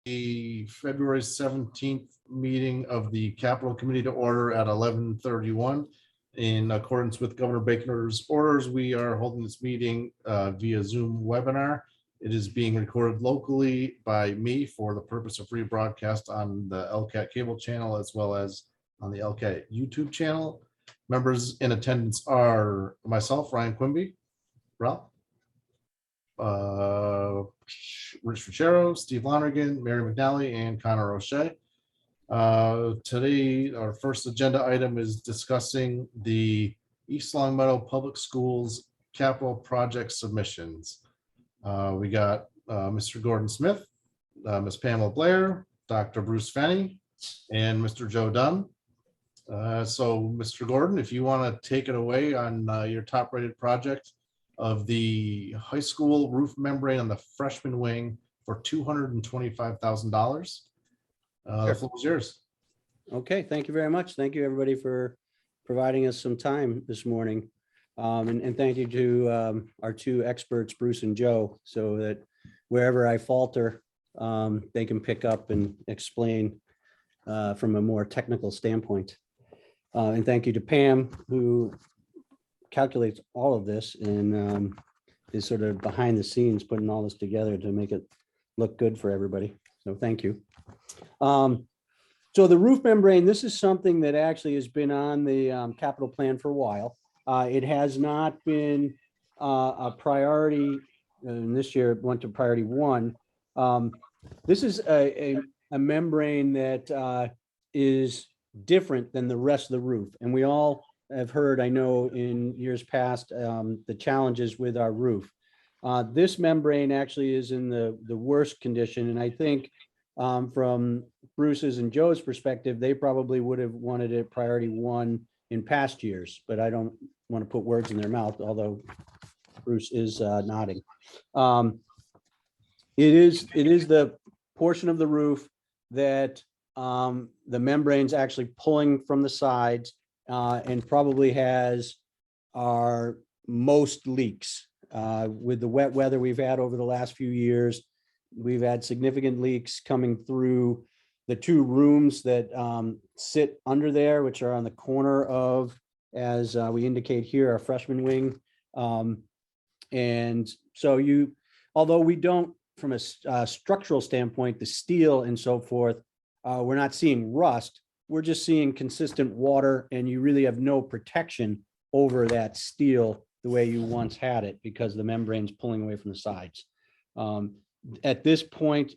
the February 17th meeting of the Capital Committee to order at 11:31. In accordance with Governor Baker's orders, we are holding this meeting via Zoom webinar. It is being recorded locally by me for the purpose of rebroadcast on the LCAT cable channel as well as on the LCAT YouTube channel. Members in attendance are myself, Ryan Quimby, Ralph, Rich Fichero, Steve Lonergan, Mary McNally, and Connor O'Shea. Today, our first agenda item is discussing the East Longmeadow Public Schools capital project submissions. We got Mr. Gordon Smith, Ms. Pamela Blair, Dr. Bruce Fenney, and Mr. Joe Dunn. So, Mr. Gordon, if you want to take it away on your top-rated project of the high school roof membrane on the freshman wing for $225,000. The floor is yours. Okay, thank you very much. Thank you, everybody, for providing us some time this morning. And thank you to our two experts, Bruce and Joe, so that wherever I falter, they can pick up and explain from a more technical standpoint. And thank you to Pam, who calculates all of this and is sort of behind the scenes putting all this together to make it look good for everybody. So thank you. So the roof membrane, this is something that actually has been on the capital plan for a while. It has not been a priority, and this year it went to priority one. This is a membrane that is different than the rest of the roof. And we all have heard, I know in years past, the challenges with our roof. This membrane actually is in the worst condition. And I think from Bruce's and Joe's perspective, they probably would have wanted it priority one in past years, but I don't want to put words in their mouth, although Bruce is nodding. It is the portion of the roof that the membrane's actually pulling from the sides and probably has our most leaks. With the wet weather we've had over the last few years, we've had significant leaks coming through the two rooms that sit under there, which are on the corner of, as we indicate here, our freshman wing. And so although we don't, from a structural standpoint, the steel and so forth, we're not seeing rust. We're just seeing consistent water, and you really have no protection over that steel the way you once had it because the membrane's pulling away from the sides. At this point,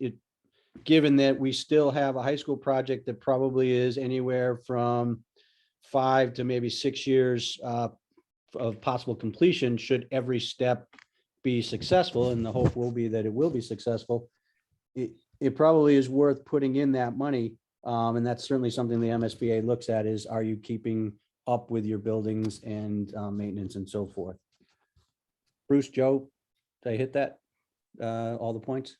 given that we still have a high school project that probably is anywhere from 5 to maybe 6 years of possible completion, should every step be successful, and the hope will be that it will be successful, it probably is worth putting in that money. And that's certainly something the MSBA looks at is, are you keeping up with your buildings and maintenance and so forth? Bruce, Joe, did I hit that? All the points?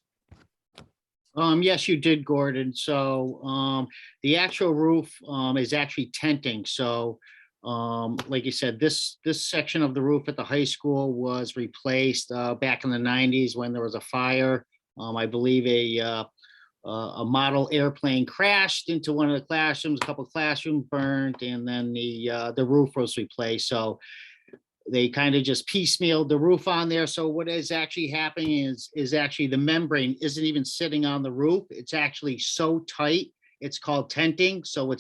Yes, you did, Gordon. So the actual roof is actually tenting. So like you said, this section of the roof at the high school was replaced back in the 90s when there was a fire. I believe a model airplane crashed into one of the classrooms, a couple of classrooms burned, and then the roof was replaced. So they kind of just piecemealed the roof on there. So what is actually happening is actually the membrane isn't even sitting on the roof. It's actually so tight. It's called tenting. So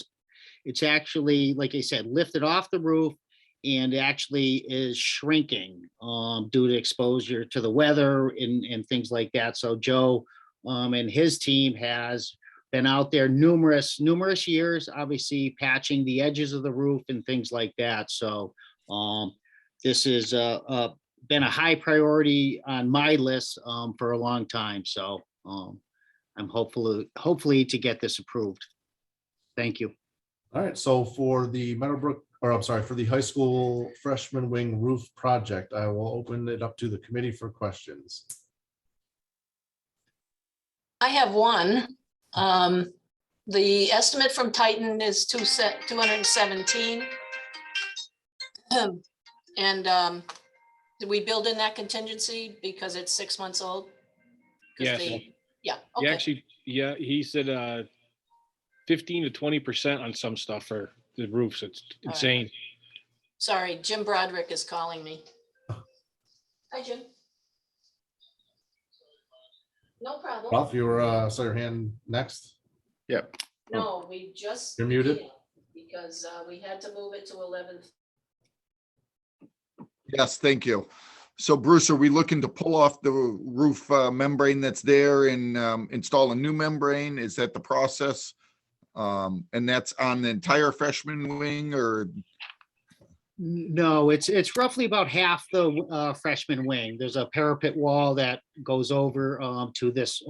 it's actually, like I said, lifted off the roof and actually is shrinking due to exposure to the weather and things like that. So Joe and his team has been out there numerous years, obviously patching the edges of the roof and things like that. So this has been a high priority on my list for a long time. So I'm hopefully to get this approved. Thank you. All right, so for the Meadowbrook, or I'm sorry, for the high school freshman wing roof project, I will open it up to the committee for questions. I have one. The estimate from Titan is 217. And did we build in that contingency because it's 6 months old? Yes. Yeah, He okay. actually, yeah, he said 15 to 20% on some stuff for the roofs. It's All right. insane. Sorry, Jim Broderick is calling me. Hi, Jim. No problem. Ralph, you were, saw your hand next. Yep. No, we just. You're muted. did, Because we had to move it to 11th. Yes, thank you. So Bruce, are we looking to pull off the roof membrane that's there and install a new membrane? Is that the process? And that's on the entire freshman wing, or? No, it's roughly about half the freshman wing. There's a parapet wall that goes over to this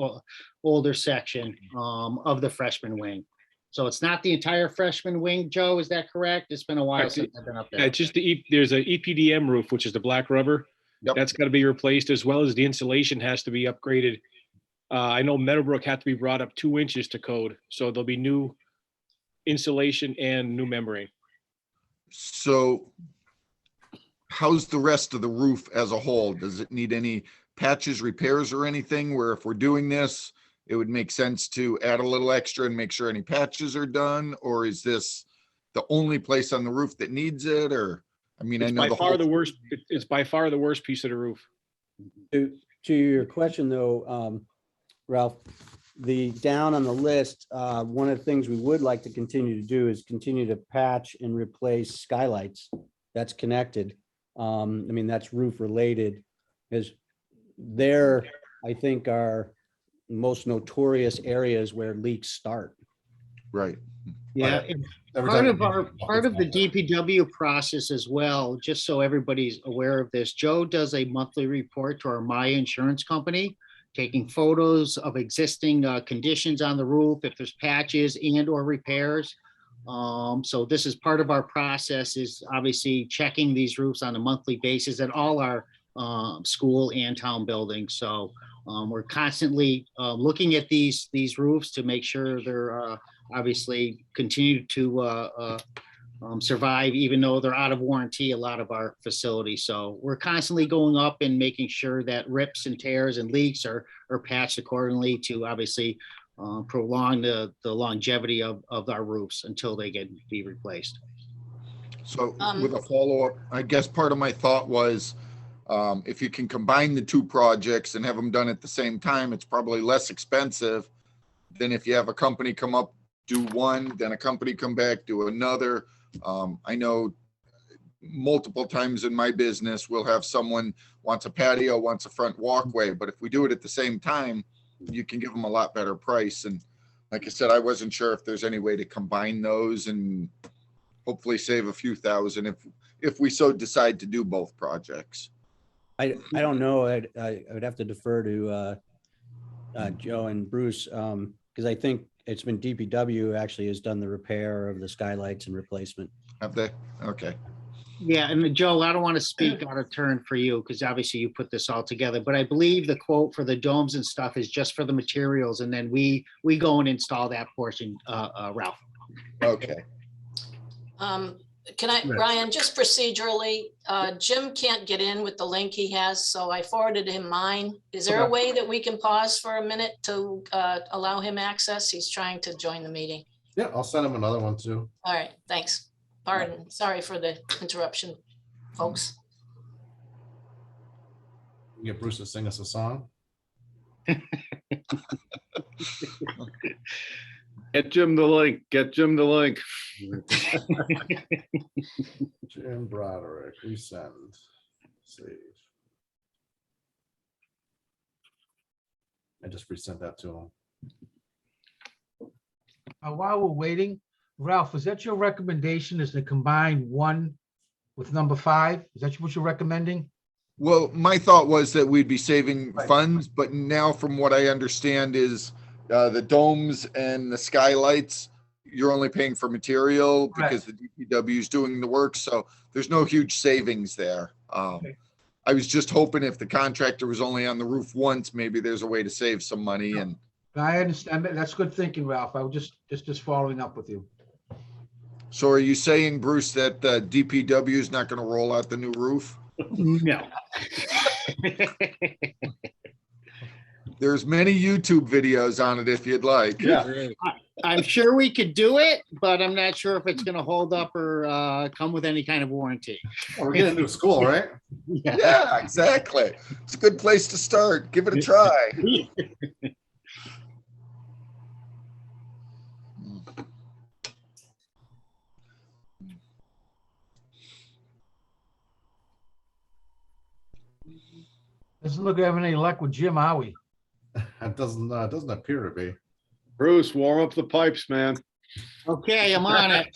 older section of the freshman wing. So it's not the entire freshman wing, Joe, is that correct? It's been a while Correct. since I've been up Yeah, there. it's just there's a EPDM roof, which is the black rubber. Yep. That's got to be replaced, as well as the insulation has to be upgraded. I know Meadowbrook had to be brought up 2 inches to code, so there'll be new insulation and new membrane. So how's the rest of the roof as a whole? Does it need any patches, repairs, or anything, where if we're doing this, it would make sense to add a little extra and make sure any patches are done? Or is this the only place on the roof that needs it? Or, I mean, I It's know by the far whole, the worst. It's by far the worst piece of the roof. To your question though, Ralph, the down on the list, one of the things we would like to continue to do is continue to patch and replace skylights. That's connected. I mean, that's roof related, is there, I think, are most notorious areas where leaks start. right. Yeah, Every part time- of the DPW process as well, just so everybody's aware of this, Joe does a monthly report to our Maya insurance company, taking photos of existing conditions on the roof, if there's patches and or repairs. So this is part of our process, is obviously checking these roofs on a monthly basis at all our school and town buildings. So we're constantly looking at these roofs to make sure they're obviously continue to survive, even though they're out of warranty, a lot of our facilities. So we're constantly going up and making sure that rips and tears and leaks are patched accordingly to obviously prolong the longevity of our roofs until they be replaced. So with a follow-up, I guess part of my thought was, if you can combine the two projects and have them done at the same time, it's probably less expensive than if you have a company come up, do one, then a company come back, do another. I know multiple times in my business, we'll have someone wants a patio, wants a front walkway, but if we do it at the same time, you can give them a lot better price. And like I said, I wasn't sure if there's any way to combine those and hopefully save a few thousand if we so decide to do both projects. I don't know. I would have to defer to Joe and Bruce, because I think it's been DPW actually has done the repair of the skylights and replacement. Have they? Okay. Yeah, and Joe, I don't want to speak out of turn for you because obviously you put this all together, but I believe the quote for the domes and stuff is just for the materials, and then we go and install that portion, Ralph. Okay. Can I, Brian, just procedurally, Jim can't get in with the link he has, so I forwarded him mine. Is there a Okay. way that we can pause for a minute to allow him access? He's trying to join the meeting. Yeah, I'll send him another one too. All right, thanks. Pardon, sorry for the interruption, folks. Get Bruce to sing us a song. Get Jim the link, get Jim the link. Jim Broderick, resend, save. I just resent that to him. While we're waiting, Ralph, is that your recommendation, is to combine 1 with number 5? Is that what you're recommending? Well, my thought was that we'd be saving Right. funds, but now from what I understand is the domes and the skylights, you're only paying for material because the DPW is doing the work. So there's no huge savings there. Okay. I was just hoping if the contractor was only on the roof once, maybe there's a way to save some money. And I understand. That's good thinking, Ralph. I was just following up with you. so are you saying, Bruce, that the DPW is not going to roll out the new roof? No. There's many YouTube videos on it if you'd like. Yeah. I'm sure we could do it, but I'm not sure if it's gonna hold up or come with any kind of warranty. We're getting to school, right? Yeah, exactly. It's a good place to start. Give it a try. Doesn't look like having any luck with Jim, are we? It doesn't appear to be. Bruce, warm up the pipes, man. Okay, I'm on it.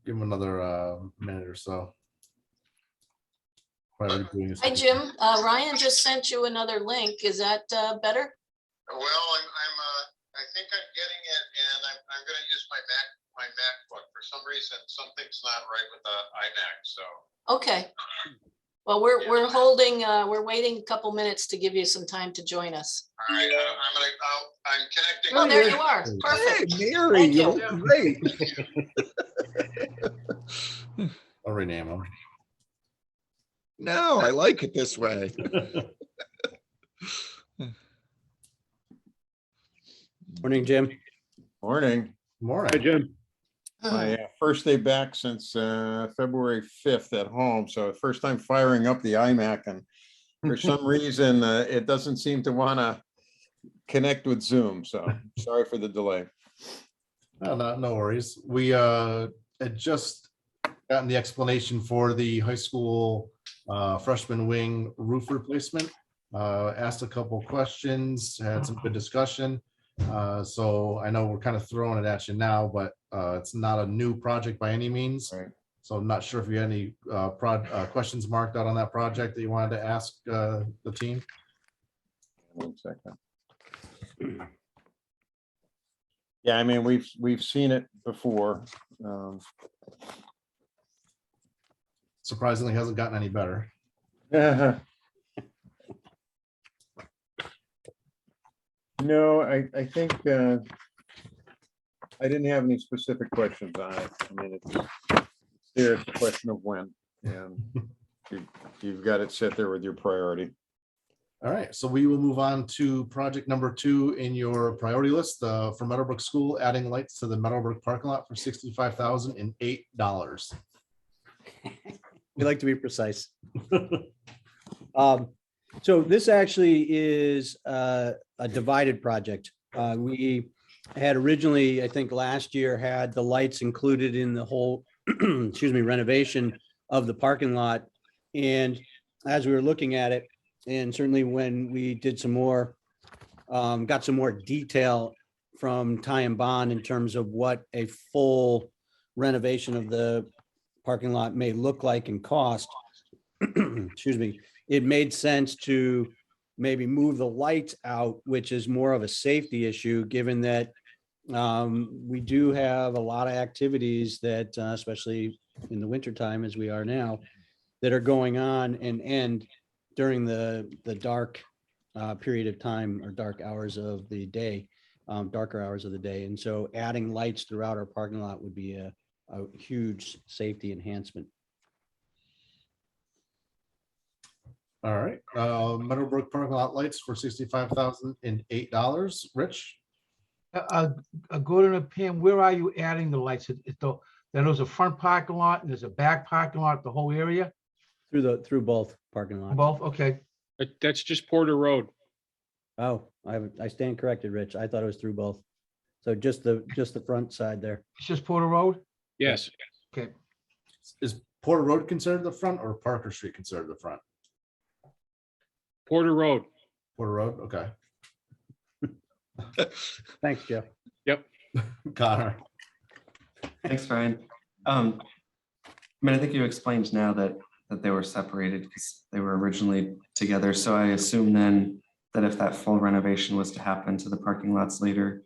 Give him another minute or so. Probably doing his- Hi, Jim. Ryan just sent you another link. Is that better? Well, I think I'm getting it, and I'm going to use my MacBook. For some reason, something's not right with the iMac, so. Okay. Well, we're waiting a couple minutes to give you some time to join us. All right, I'm connecting. Oh, there you are. Hey, Perfect. Mary, Thank you you. look great. I'll rename him. No, I like it this way. Morning, Jim. Morning. Hi, Morning. Jim. My first day back since February 5th at home, so first time firing up the iMac, and for some reason it doesn't seem to want to connect with Zoom, so sorry for the delay. No worries. We had just gotten the explanation for the high school freshman wing roof replacement. Asked a couple questions, had some good discussion. So I know we're kind of throwing it at you now, but it's not a new project by any means. Right. So I'm not sure if you had any questions marked out on that project that you wanted to ask the team. 1 second. Yeah, I mean, we've seen it before. Surprisingly, hasn't gotten any better. No, I think I didn't have any specific questions on it. I mean, it's a question of when, and you've got it set there with your priority. All right, so we will move on to project number 2 in your priority list for Meadowbrook School, adding lights to the Meadowbrook parking lot for $65,008. We like to be precise. So this actually is a divided project. We had originally, I think last year, had the lights included in the whole, excuse me, renovation of the parking lot. And as we were looking at it, and certainly when we did some more, got some more detail from Ty and Bond in terms of what a full renovation of the parking lot may look like and cost, excuse me, it made sense to maybe move the lights out, which is more of a safety issue, given that we do have a lot of activities that, especially in the wintertime as we are now, that are going on and end during the dark period of time or dark hours of the day, darker hours of the day. And so adding lights throughout our parking lot would be a huge safety enhancement. All right, Meadowbrook parking lot lights for $65,008. Rich? Gordon and Pam, where are you adding the lights? Then there's a front parking lot and there's a back parking lot, the whole area? Through both parking lots. Both, okay. That's just Porter Road. Oh, I stand corrected, Rich. I thought it was through both. So just the front side there. It's just Porter Road? Yes. Okay. Is Porter Road considered the front or Parker Street considered the front? Porter Road. Porter Road, okay. Thanks, Jeff. Yep. Connor? Thanks, Ryan. I mean, I think you explained now that they were separated because they were originally together. So I assume then that if that full renovation was to happen to the parking lots later,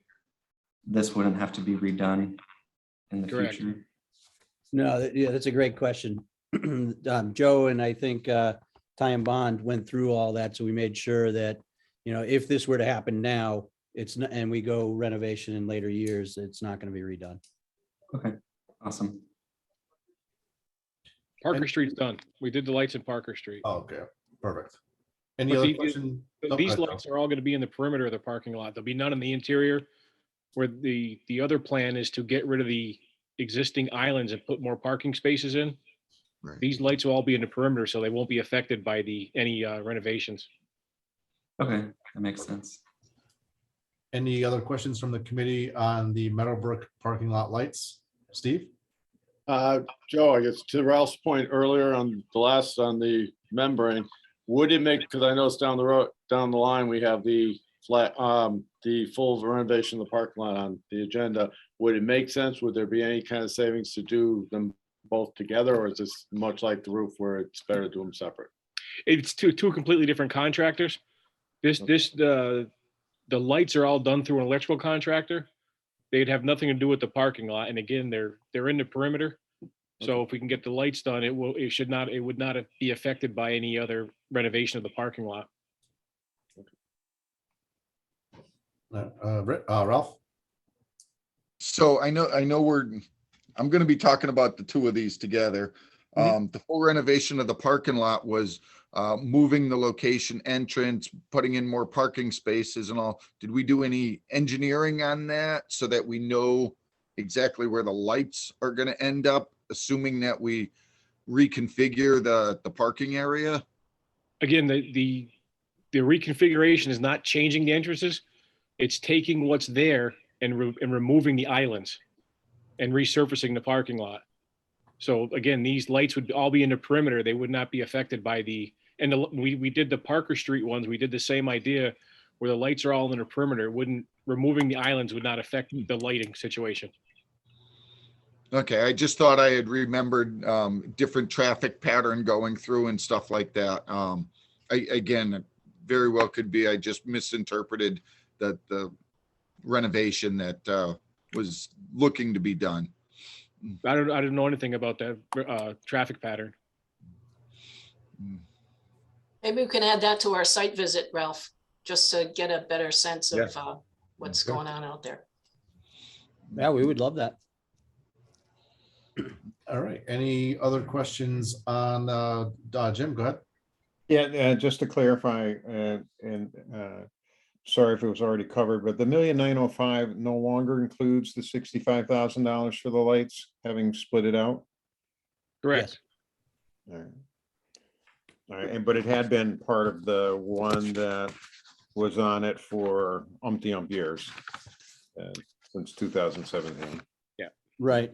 this wouldn't have to be redone in the Correct. future. No, yeah, that's a great question. Joe and I think Ty and Bond went through all that. So we made sure that, you know, if this were to happen now, it's not, and we go renovation in later years, it's not going to be redone. Okay, awesome. Parker Street's done. We did the lights in Parker Street. Oh, okay, perfect. Any But other the- question? Oh, These go ahead, lights are all going to be in the perimeter of the parking lot. There'll be none in the interior. Where the other plan is to get rid of the existing islands and put more parking spaces in. Right. These lights will all be in the perimeter, so they won't be affected by any renovations. Okay, that makes sense. Any other questions from the committee on the Meadowbrook parking lot lights? Steve? Joe, I guess to Ralph's point earlier on the membrane, would it make, because I know it's down the road, down the line, we have the full renovation of the parking lot on the agenda. Would it make sense? Would there be any kind of savings to do them both together, or is this much like the roof where it's better to do them separate? It's two completely different contractors. The lights are all done through an electrical contractor. They'd have nothing to do with the parking lot. And again, they're in the perimeter. So if we can get the lights done, it would not be affected by any other renovation of the parking lot. Ralph? So I'm gonna be talking about the two of these together. The full renovation of the parking lot was moving the location entrance, putting in more parking spaces and all. Did we do any engineering on that so that we know exactly where the lights are gonna end up, assuming that we reconfigure the parking area? Again, the reconfiguration is not changing the entrances. It's taking what's there and removing the islands and resurfacing the parking lot. So again, these lights would all be in the perimeter. They would not be affected by we did the Parker Street ones. We did the same idea where the lights are all in the perimeter. Removing the islands would not affect the lighting situation. Okay, I just thought I had remembered different traffic pattern going through and stuff like that. Again, very well could be I just misinterpreted the renovation that was looking to be done. I didn't know anything about that traffic pattern. Maybe we can add that to our site visit, Ralph, just to get a better sense of what's Okay. going on out there. Yeah, we would love that. All right, any other questions on, Jim, go ahead. Yeah, just to clarify, and sorry if it was already covered, but the $1,905,000 no longer includes the $65,000 for the lights, having split it out? Correct. All right. All right, but it had been part of the one that was on it for umpty years, since 2017. Right.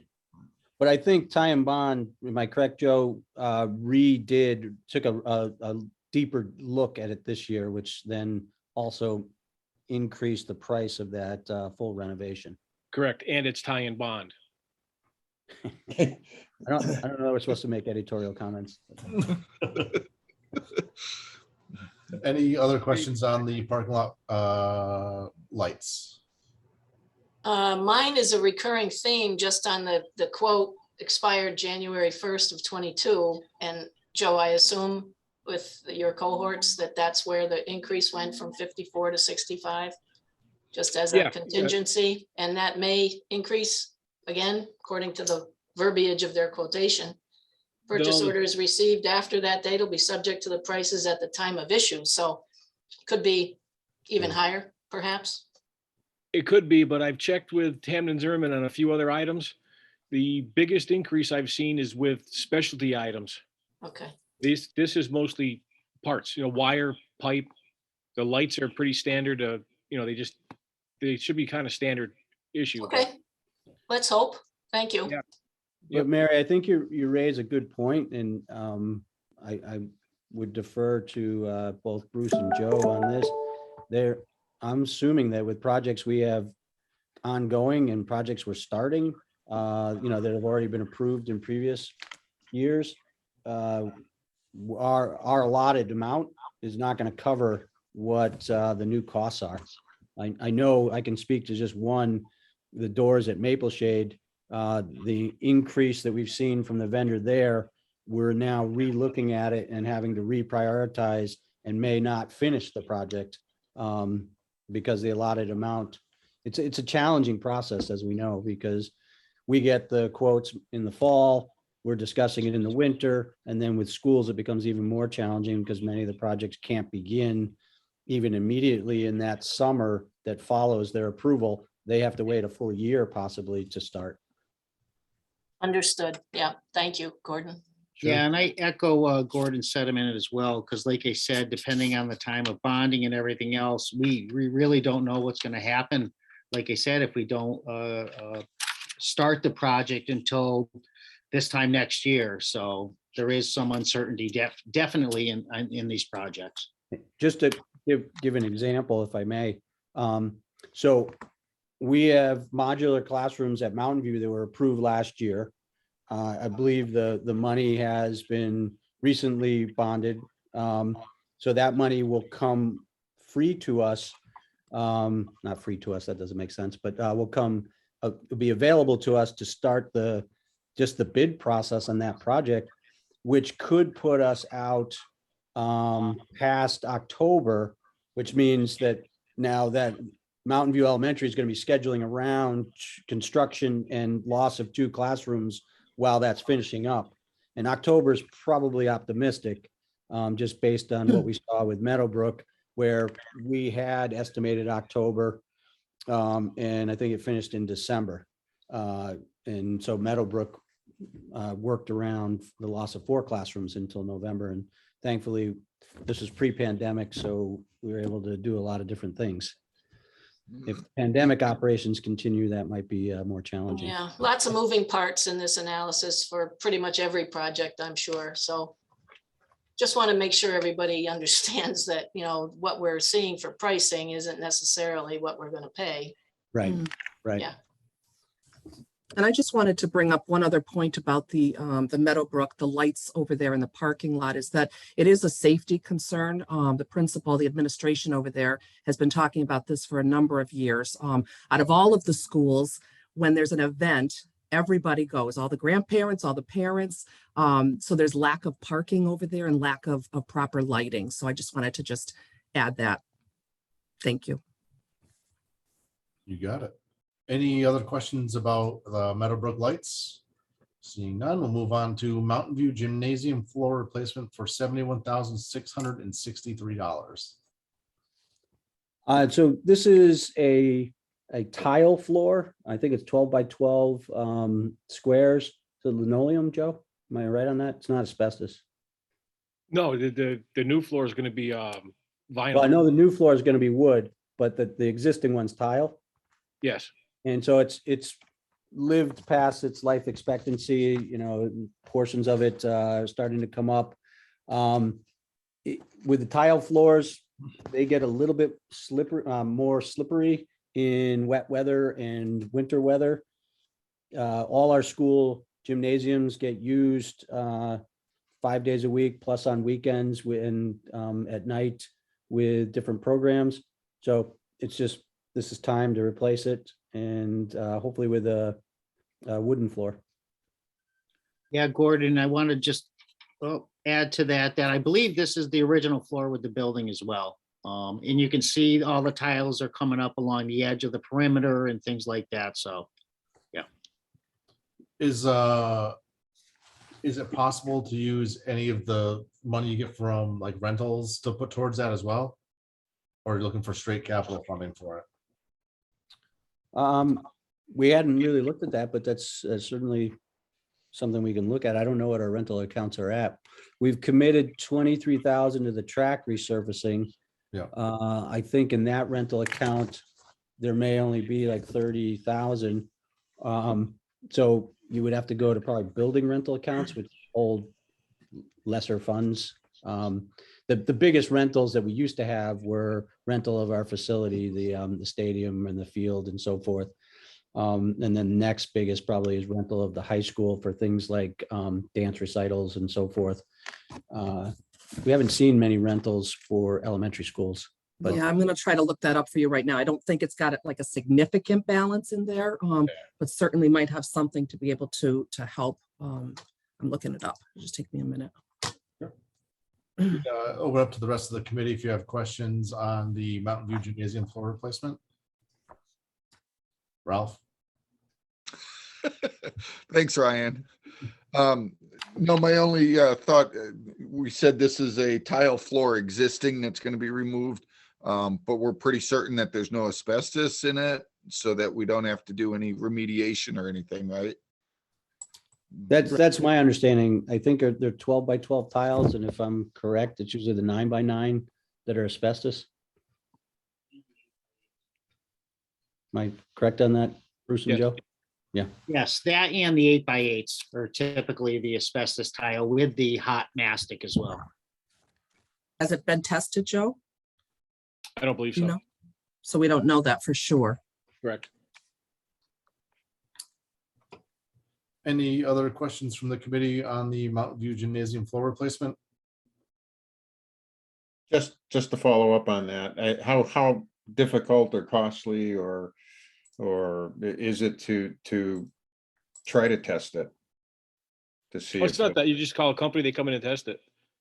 But I think Ty and Bond, am I correct, Joe, took a deeper look at it this year, which then also increased the price of that full renovation. Correct. And it's Ty and Bond. I don't know, we're supposed to make editorial comments. Any other questions on the parking lot lights? Mine is a recurring theme just on the quote expired January 1st of 22. And Joe, I assume with your cohorts that's where the increase went from 54 to 65, just as a contingency. And that may increase again, according to the verbiage of their quotation. Purchase orders received after that date will be subject to the prices at the time of issue. So could be even higher, perhaps. It could be, but I've checked with Hamden Zimmerman on a few other items. The biggest increase I've seen is with specialty items. Okay. This is mostly parts, wire, pipe. The lights are pretty standard. They should be kind of standard issue. Okay. Let's hope. Thank you. Yeah. But Mary, I think you raise a good point, and I would defer to both Bruce and Joe on this. I'm assuming that with projects we have ongoing and projects we're starting, that have already been approved in previous years, our allotted amount is not going to cover what the new costs are. I know I can speak to just one, the doors at Maple Shade. The increase that we've seen from the vendor there, we're now re-looking at it and having to reprioritize and may not finish the project because the allotted amount, it's a challenging process, as we know, because we get the quotes in the fall, we're discussing it in the winter. And then with schools, it becomes even more challenging because many of the projects can't begin even immediately in that summer that follows their approval. They have to wait a full year possibly to start. Understood. Yeah, thank you, Gordon. Yeah, and I echo Gordon's sentiment as well, because like I said, depending on the time of bonding and everything else, we really don't know what's going to happen. Like I said, if we don't start the project until this time next year. So there is some uncertainty definitely in these projects. Just to give an example, if I may. So we have modular classrooms at Mountain View that were approved last year. I believe the money has been recently bonded. So that money will come free to us. Not free to us, that doesn't make sense, but will be available to us to start just the bid process on that project, which could put us out past October, which means that now that Mountain View Elementary is going to be scheduling around construction and loss of 2 classrooms while that's finishing up. And October is probably optimistic, just based on what we saw with Meadowbrook, where we had estimated October, and I think it finished in December. And so Meadowbrook worked around the loss of 4 classrooms until November. And thankfully, this is pre-pandemic, so we were able to do a lot of different things. If pandemic operations continue, that might be more challenging. Yeah, lots of moving parts in this analysis for pretty much every project, I'm sure. So just want to make sure everybody understands that, you know, what we're seeing for pricing isn't necessarily what we're going to pay. Right, right. Yeah. And I just wanted to bring up one other point about the Meadowbrook, the lights over there in the parking lot, is that it is a safety concern. The principal, the administration over there has been talking about this for a number of years. Out of all of the schools, when there's an event, everybody goes, all the grandparents, all the parents. So there's lack of parking over there and lack of proper lighting. So I just wanted to just add that. Thank you. You got it. Any other questions about the Meadowbrook lights? Seeing none, we'll move on to Mountain View Gymnasium floor replacement for $71,663. So this is a tile floor. I think it's 12 by 12 squares. So linoleum, Joe, am I right on that? It's not asbestos. No, the new floor is going to be Well, I vinyl. know the new floor is going to be wood, but the existing one's tile. Yes. And so it's lived past its life expectancy, you know, portions of it are starting to come up. With the tile floors, they get a little bit more slippery in wet weather and winter weather. All our school gymnasiums get used 5 days a week, plus on weekends and at night with different programs. So it's just, this is time to replace it, and hopefully with a wooden floor. Yeah, Gordon, I want to just add to that I believe this is the original floor with the building as well. And you can see all the tiles are coming up along the edge of the perimeter and things like that. So, yeah. Is it possible to use any of the money you get from like rentals to put towards that as well? Or are you looking for straight capital funding for it? We hadn't really looked at that, but that's certainly something we can look at. I don't know what our rental accounts are at. We've committed 23,000 to the track resurfacing. Yeah. I think in that rental account, there may only be like 30,000. So you would have to go to probably building rental accounts, which hold lesser funds. The biggest rentals that we used to have were rental of our facility, the stadium and the field and so forth. And then the next biggest probably is rental of the high school for things like dance recitals and so forth. We haven't seen many rentals for elementary schools. But Yeah, I'm going to try to look that up for you right now. I don't think it's got like a significant balance in there, but certainly might have something to be able to help. I'm looking it up. Just take me a minute. Open up to the rest of the committee if you have questions on the Mountain View Gymnasium floor replacement. Ralph? Thanks, Ryan. No, my only thought, we said this is a tile floor existing that's going to be removed. But we're pretty certain that there's no asbestos in it, so that we don't have to do any remediation or anything, right? That's my understanding. I think they're 12 by 12 tiles, and if I'm correct, it's usually the 9 by 9 that are asbestos. Am I correct on that, Bruce and Yeah. Joe? Yes, that and the 8x8s are typically the asbestos tile with the hot mastic as well. Has it been tested, Joe? I don't believe Do you so. know? So we don't know that for sure. Correct. Any other questions from the committee on the Mountain View Gymnasium floor replacement? Just to follow up on that, how difficult or costly or is it to try to test it? To see Well, it's if, not that. You just call a company, they come in and test it.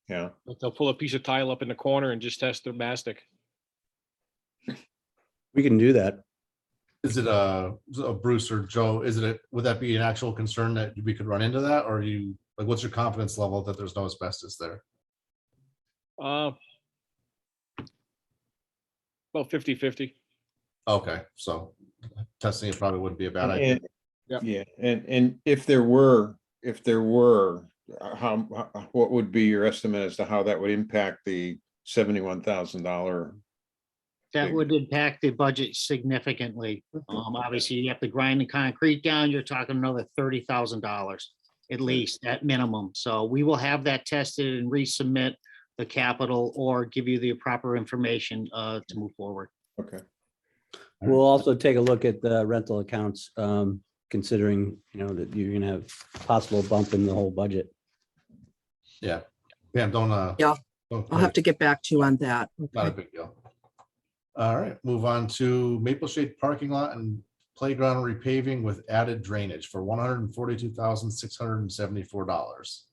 yeah, Like, they'll pull a piece of tile up in the corner and just test the mastic. We can do that. Is it a Bruce or Joe, would that be an actual concern that we could run into that? Or what's your confidence level that there's no asbestos there? About 50-50. Okay, so testing it probably wouldn't be a bad idea. and, Yep. yeah, and if there were, how what would be your estimate as to how that would impact the $71,000? That would impact the budget significantly. Obviously, you have to grind the concrete down. You're talking another $30,000 at least at minimum. So we will have that tested and resubmit the capital or give you the proper information to move forward. Okay. We'll also take a look at the rental accounts, considering, that you're gonna have possible bump in the whole budget. Yeah. Yeah, don't. Yeah, don't I'll have to get back to you on that. Not a Okay. big deal. All right, move on to Maple Shade parking lot and playground repaving with added drainage for $142,674.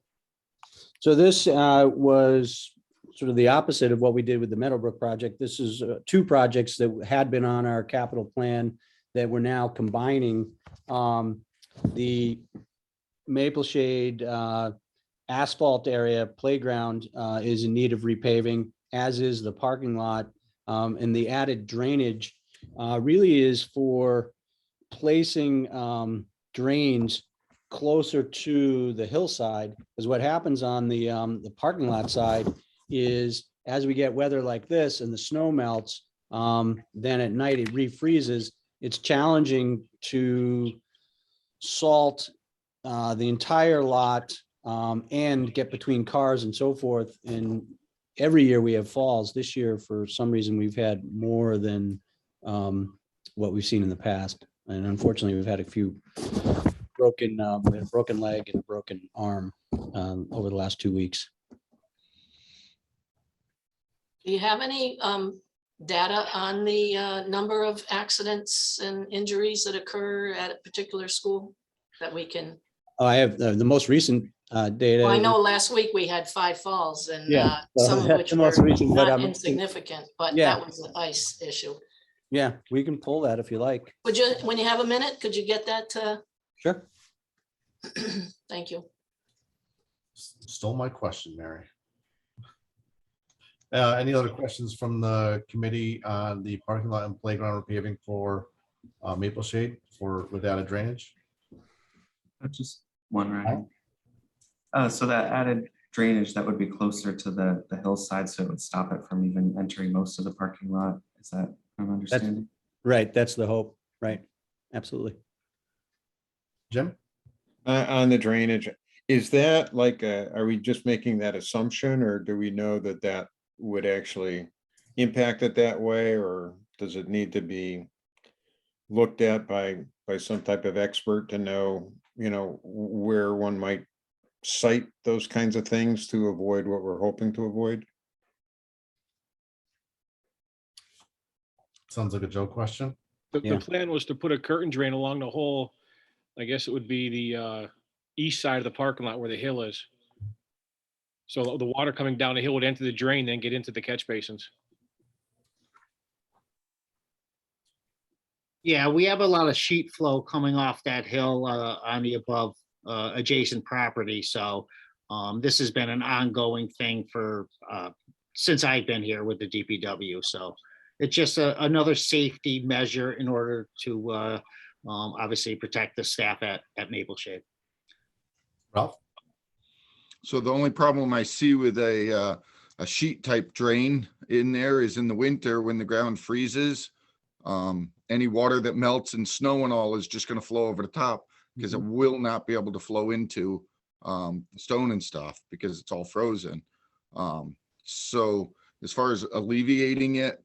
So this was sort of the opposite of what we did with the Meadowbrook project. This is two projects that had been on our capital plan that we're now combining. The Maple Shade asphalt area playground is in need of repaving, as is the parking lot. And the added drainage really is for placing drains closer to the hillside, because what happens on the parking lot side is, as we get weather like this and the snow melts, then at night it refreezes. It's challenging to salt the entire lot and get between cars and so forth. And every year we have falls. This year, for some reason, we've had more than what we've seen in the past. And unfortunately, we've had a few broken, we had a broken leg and a broken arm over the last 2 weeks. Do you have any data on the number of accidents and injuries that occur at a particular school that we can? Oh, I have the most recent data. Well, I know last week we had 5 falls and Yeah, some of that's which the were most recent, but not I'm- insignificant, but Yeah. that was an ice issue. Yeah, we can pull that if you like. Would you, when you have a minute, could you get that to? Sure. Thank you. Stole my question, Mary. Any other questions from the committee on the parking lot and playground repaving for Maple Shade with added drainage? Just one, right? So that added drainage, that would be closer to the hillside, so it would stop it from even entering most of the parking lot. Is that what I'm understanding? Right, that's the hope. Right, absolutely. Jim? On the drainage, is that like, are we just making that assumption, or do we know that that would actually impact it that way, or does it need to be looked at by some type of expert to know, where one might cite those kinds of things to avoid what we're hoping to avoid? Sounds like a Joe question. The plan was to put a curtain drain along the whole, I guess it would be the east side of the parking lot where the hill is. So the water coming down the hill would enter the drain, then get into the catch basins. Yeah, we have a lot of sheet flow coming off that hill on the above adjacent property. So this has been an ongoing thing for since I've been here with the DPW. So it's just another safety measure in order to obviously protect the staff at Mapleshade. Ralph? So the only problem I see with a sheet type drain in there is in the winter when the ground freezes. Any water that melts and snow and all is just going to flow over the top because it will not be able to flow into the stone and stuff because it's all frozen. So as far as alleviating it,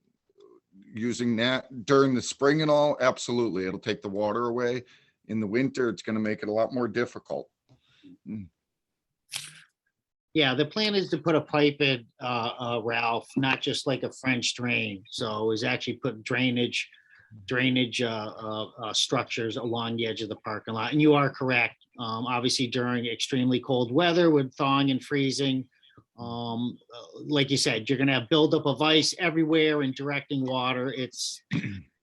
using that during the spring and all, absolutely, it'll take the water away. In the winter, it's going to make it a lot more difficult. Yeah, the plan is to put a pipe in, Ralph, not just like a French drain. So is actually put drainage structures along the edge of the parking lot. And you are correct. Obviously during extremely cold weather with thawing and freezing, like you said, you're going to have buildup of ice everywhere and directing water. It's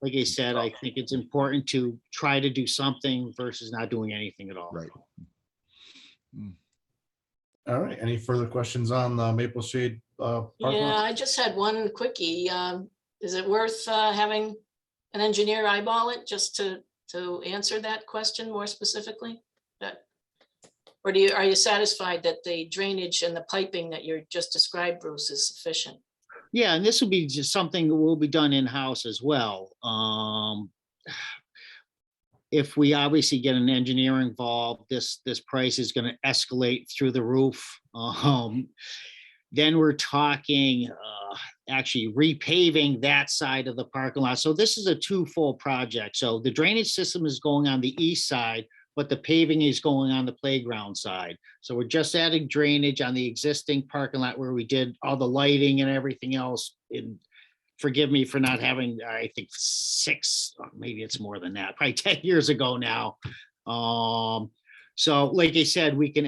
like I said, I think it's important to try to do something versus not doing anything at all. Right. All right, any further questions on the Mapleshade? parking Yeah, lot? I just had one quickie. Is it worth having an engineer eyeball it just to answer that question more specifically? Or are you satisfied that the drainage and the piping that you're just described, Bruce, is sufficient? Yeah, and this will be just something that will be done in-house as well. If we obviously get an engineer involved, this price is going to escalate through the roof. Then we're talking actually repaving that side of the parking lot. So this is a twofold project. So the drainage system is going on the east side, but the paving is going on the playground side. So we're just adding drainage on the existing parking lot where we did all the lighting and everything else. And forgive me for not having, I think 6, or maybe it's more than that, probably 10 years ago now. So like I said, we can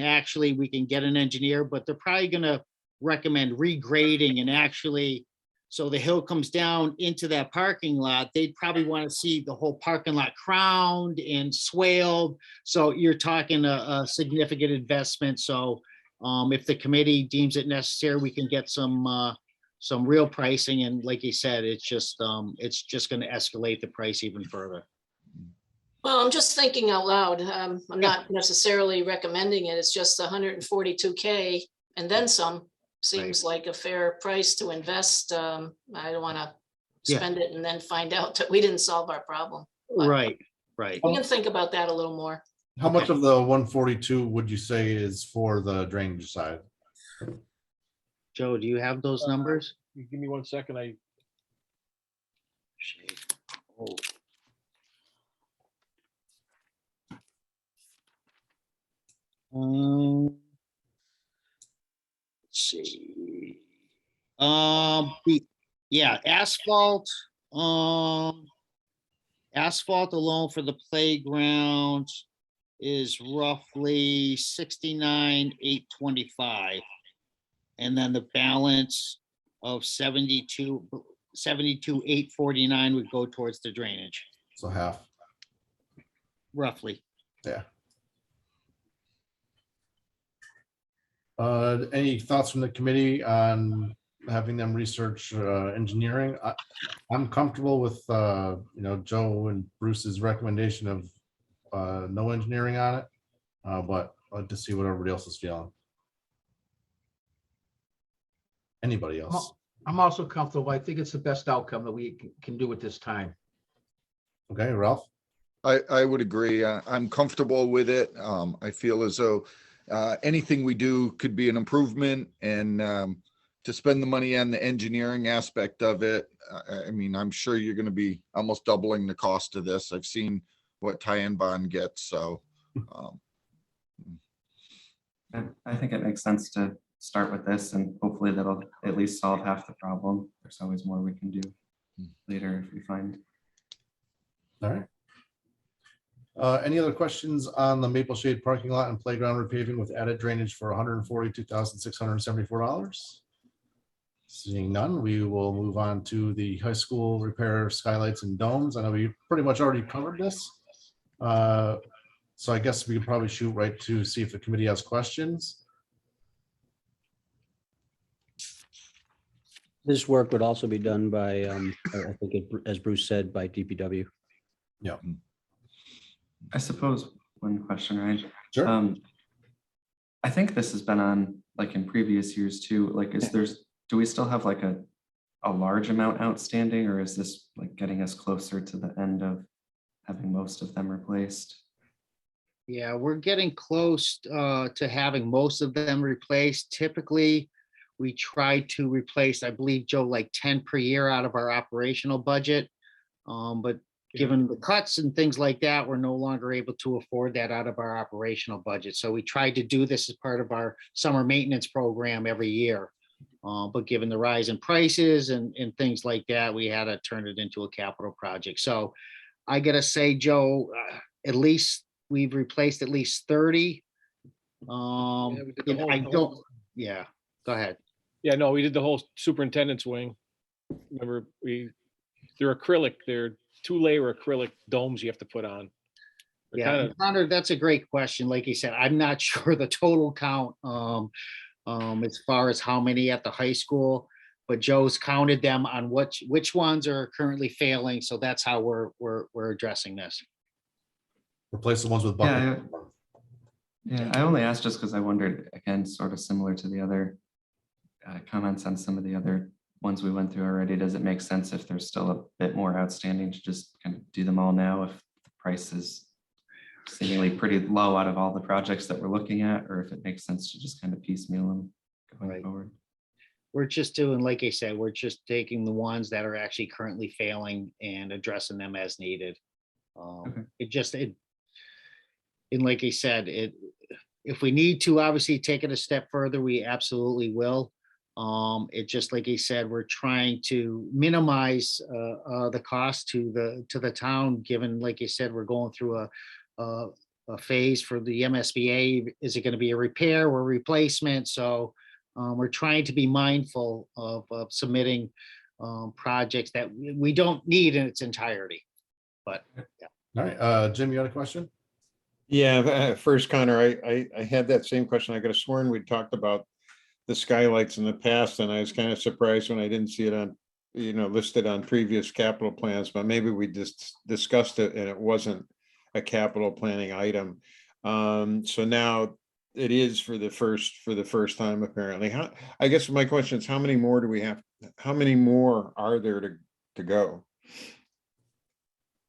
get an engineer, but they're probably gonna recommend regrading and actually, so the hill comes down into that parking lot, they'd probably want to see the whole parking lot crowned and swaled. So you're talking a significant investment. So if the committee deems it necessary, we can get some real pricing. And like you said, it's just going to escalate the price even further. Well, I'm just thinking out loud. I'm not necessarily recommending it. It's just 142K and then some. Seems like a fair price to invest. I don't want to spend it and then find out that we didn't solve our problem. But Right. we can think about that a little more. How much of the 142 would you say is for the drainage side? Joe, do you have those numbers? Give me 1 second. Let's see. Asphalt. Asphalt alone for the playground is roughly 69,825, and then the balance of 72,849 would go towards the drainage, So half. roughly. Yeah. Any thoughts from the committee on having them research engineering? I'm comfortable with Joe and Bruce's recommendation of no engineering on it, but I'd like to see what everybody else is feeling. Anybody else? I'm also comfortable. I think it's the best outcome that we can do at this time. Okay, Ralph? I would agree. I'm comfortable with it. I feel as though anything we do could be an improvement, and to spend the money on the engineering aspect of it, I mean, I'm sure you're going to be almost doubling the cost of this. I've seen what tie-in bond gets, so. I think it makes sense to start with this, and hopefully that'll at least solve half the problem. There's always more we can do later if we find. All right. Any other questions on the Mapleshade parking lot and playground repaving with added drainage for $142,674? Seeing none, we will move on to the high school repair skylights and domes. I know we pretty much already covered this. So I guess we could probably shoot right to see if the committee has questions. This work would also be done by, I think, as Bruce said, by DPW. I suppose one question, Ryan. Sure. I think this has been on like in previous years too. Like, do we still have like a large amount outstanding, or is this like getting us closer to the end of having most of them replaced? Yeah, we're getting close to having most of them replaced. Typically, we try to replace, I believe, Joe, like 10 per year out of our operational budget. But given the cuts and things like that, we're no longer able to afford that out of our operational budget. So we tried to do this as part of our summer maintenance program every year. But given the rise in prices and things like that, we had to turn it into a capital project. So I gotta say, Joe, at least we've replaced at least 30. we did the I whole- don't, yeah, go ahead. Yeah, no, we did the whole superintendent's wing. Remember, they're acrylic, they're 2-layer acrylic domes you have to put on. They're Yeah, kind of, Connor, that's a great question. Like you said, I'm not sure the total count as far as how many at the high school, but Joe's counted them on which ones are currently failing. So that's how we're addressing this. Replace the ones with Yeah, bucket. Yeah, I only asked just because I wondered, again, sort of similar to the other comments on some of the other ones we went through already. Does it make sense if there's still a bit more outstanding to just kind of do them all now if the price is seemingly pretty low out of all the projects that we're looking at, or if it makes sense to just kind of piecemeal them going Right. forward? We're just doing, like I said, we're just taking the ones that are actually currently failing and addressing them as needed. Okay. And like I said, if we need to obviously take it a step further, we absolutely will. It just, like I said, we're trying to minimize the cost to the town, given, like you said, we're going through a phase for the MSBA. Is it going to be a repair or replacement? So we're trying to be mindful of submitting projects that we don't need in its entirety. But yeah. All right, Jim, you got a question? Yeah, first, Connor, I had that same question. I could have sworn we talked about the skylights in the past, and I was kind of surprised when I didn't see it on, listed on previous capital plans, but maybe we just discussed it and it wasn't a capital planning item. So now it is for the first time, apparently. I guess my question is, how many more do we have? How many more are there to go?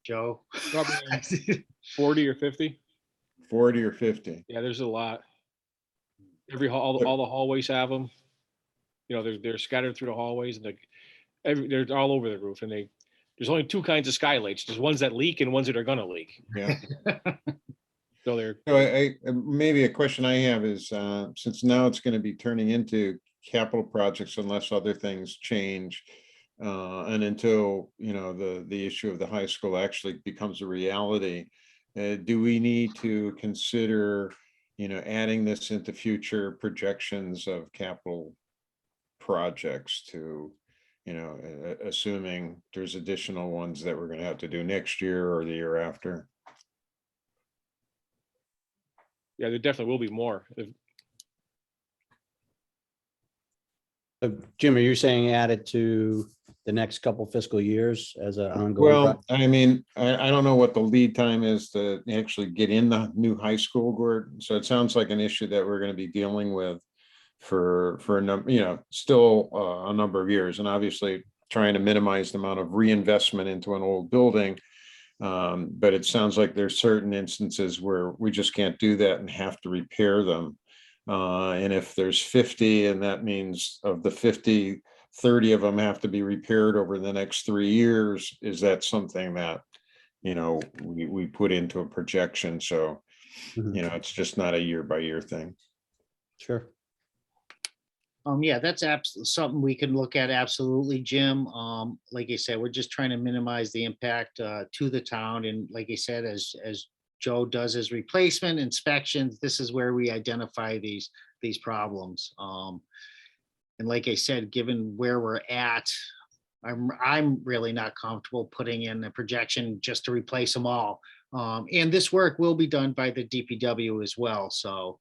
Joe. probably 40 or 50. 40 or 50? Yeah, there's a lot. All the hallways have them. They're scattered through the hallways, and they're all over the roof. And there's only two kinds of skylights. There's ones that leak and ones that are gonna leak. Yeah. So they're So maybe a question I have is, since now it's going to be turning into capital projects unless other things change, and until, the issue of the high school actually becomes a reality, do we need to consider, adding this into future projections of capital projects to, assuming there's additional ones that we're going to have to do next year or the year after? yeah, there definitely will be more. Jim, are you saying add it to the next couple fiscal years as an ongoing? Well, I mean, I don't know what the lead time is to actually get in the new high school, Gordon. So it sounds like an issue that we're going to be dealing with for a number, still a number of years, and obviously trying to minimize the amount of reinvestment into an old building. But it sounds like there's certain instances where we just can't do that and have to repair them. And if there's 50, and that means of the 50, 30 of them have to be repaired over the next 3 years, is that something that, we put into a projection? So, Mhm. it's just not a year by year thing. Sure. Yeah, that's something we can look at. Absolutely, Jim. Like I said, we're just trying to minimize the impact to the town. And like I said, as Joe does his replacement inspections, this is where we identify these problems. And like I said, given where we're at, I'm really not comfortable putting in a projection just to replace them all. And this work will be done by the DPW as well, so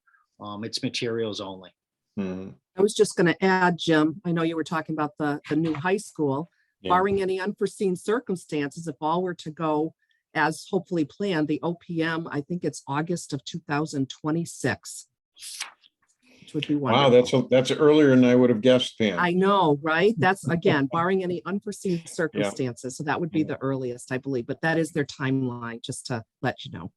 it's materials only. Mhm. I was just going to add, Jim, I know you were talking about the new high school. Yeah. Barring any unforeseen circumstances, if all were to go as hopefully planned, the OPM, I think it's August of 2026. Which would be Wow, wonderful. that's earlier than I would have guessed, Pam. I know, right? That's again, barring any unforeseen circumstances. So that would be Yeah. the earliest, I believe, but that is their timeline, just to let you know.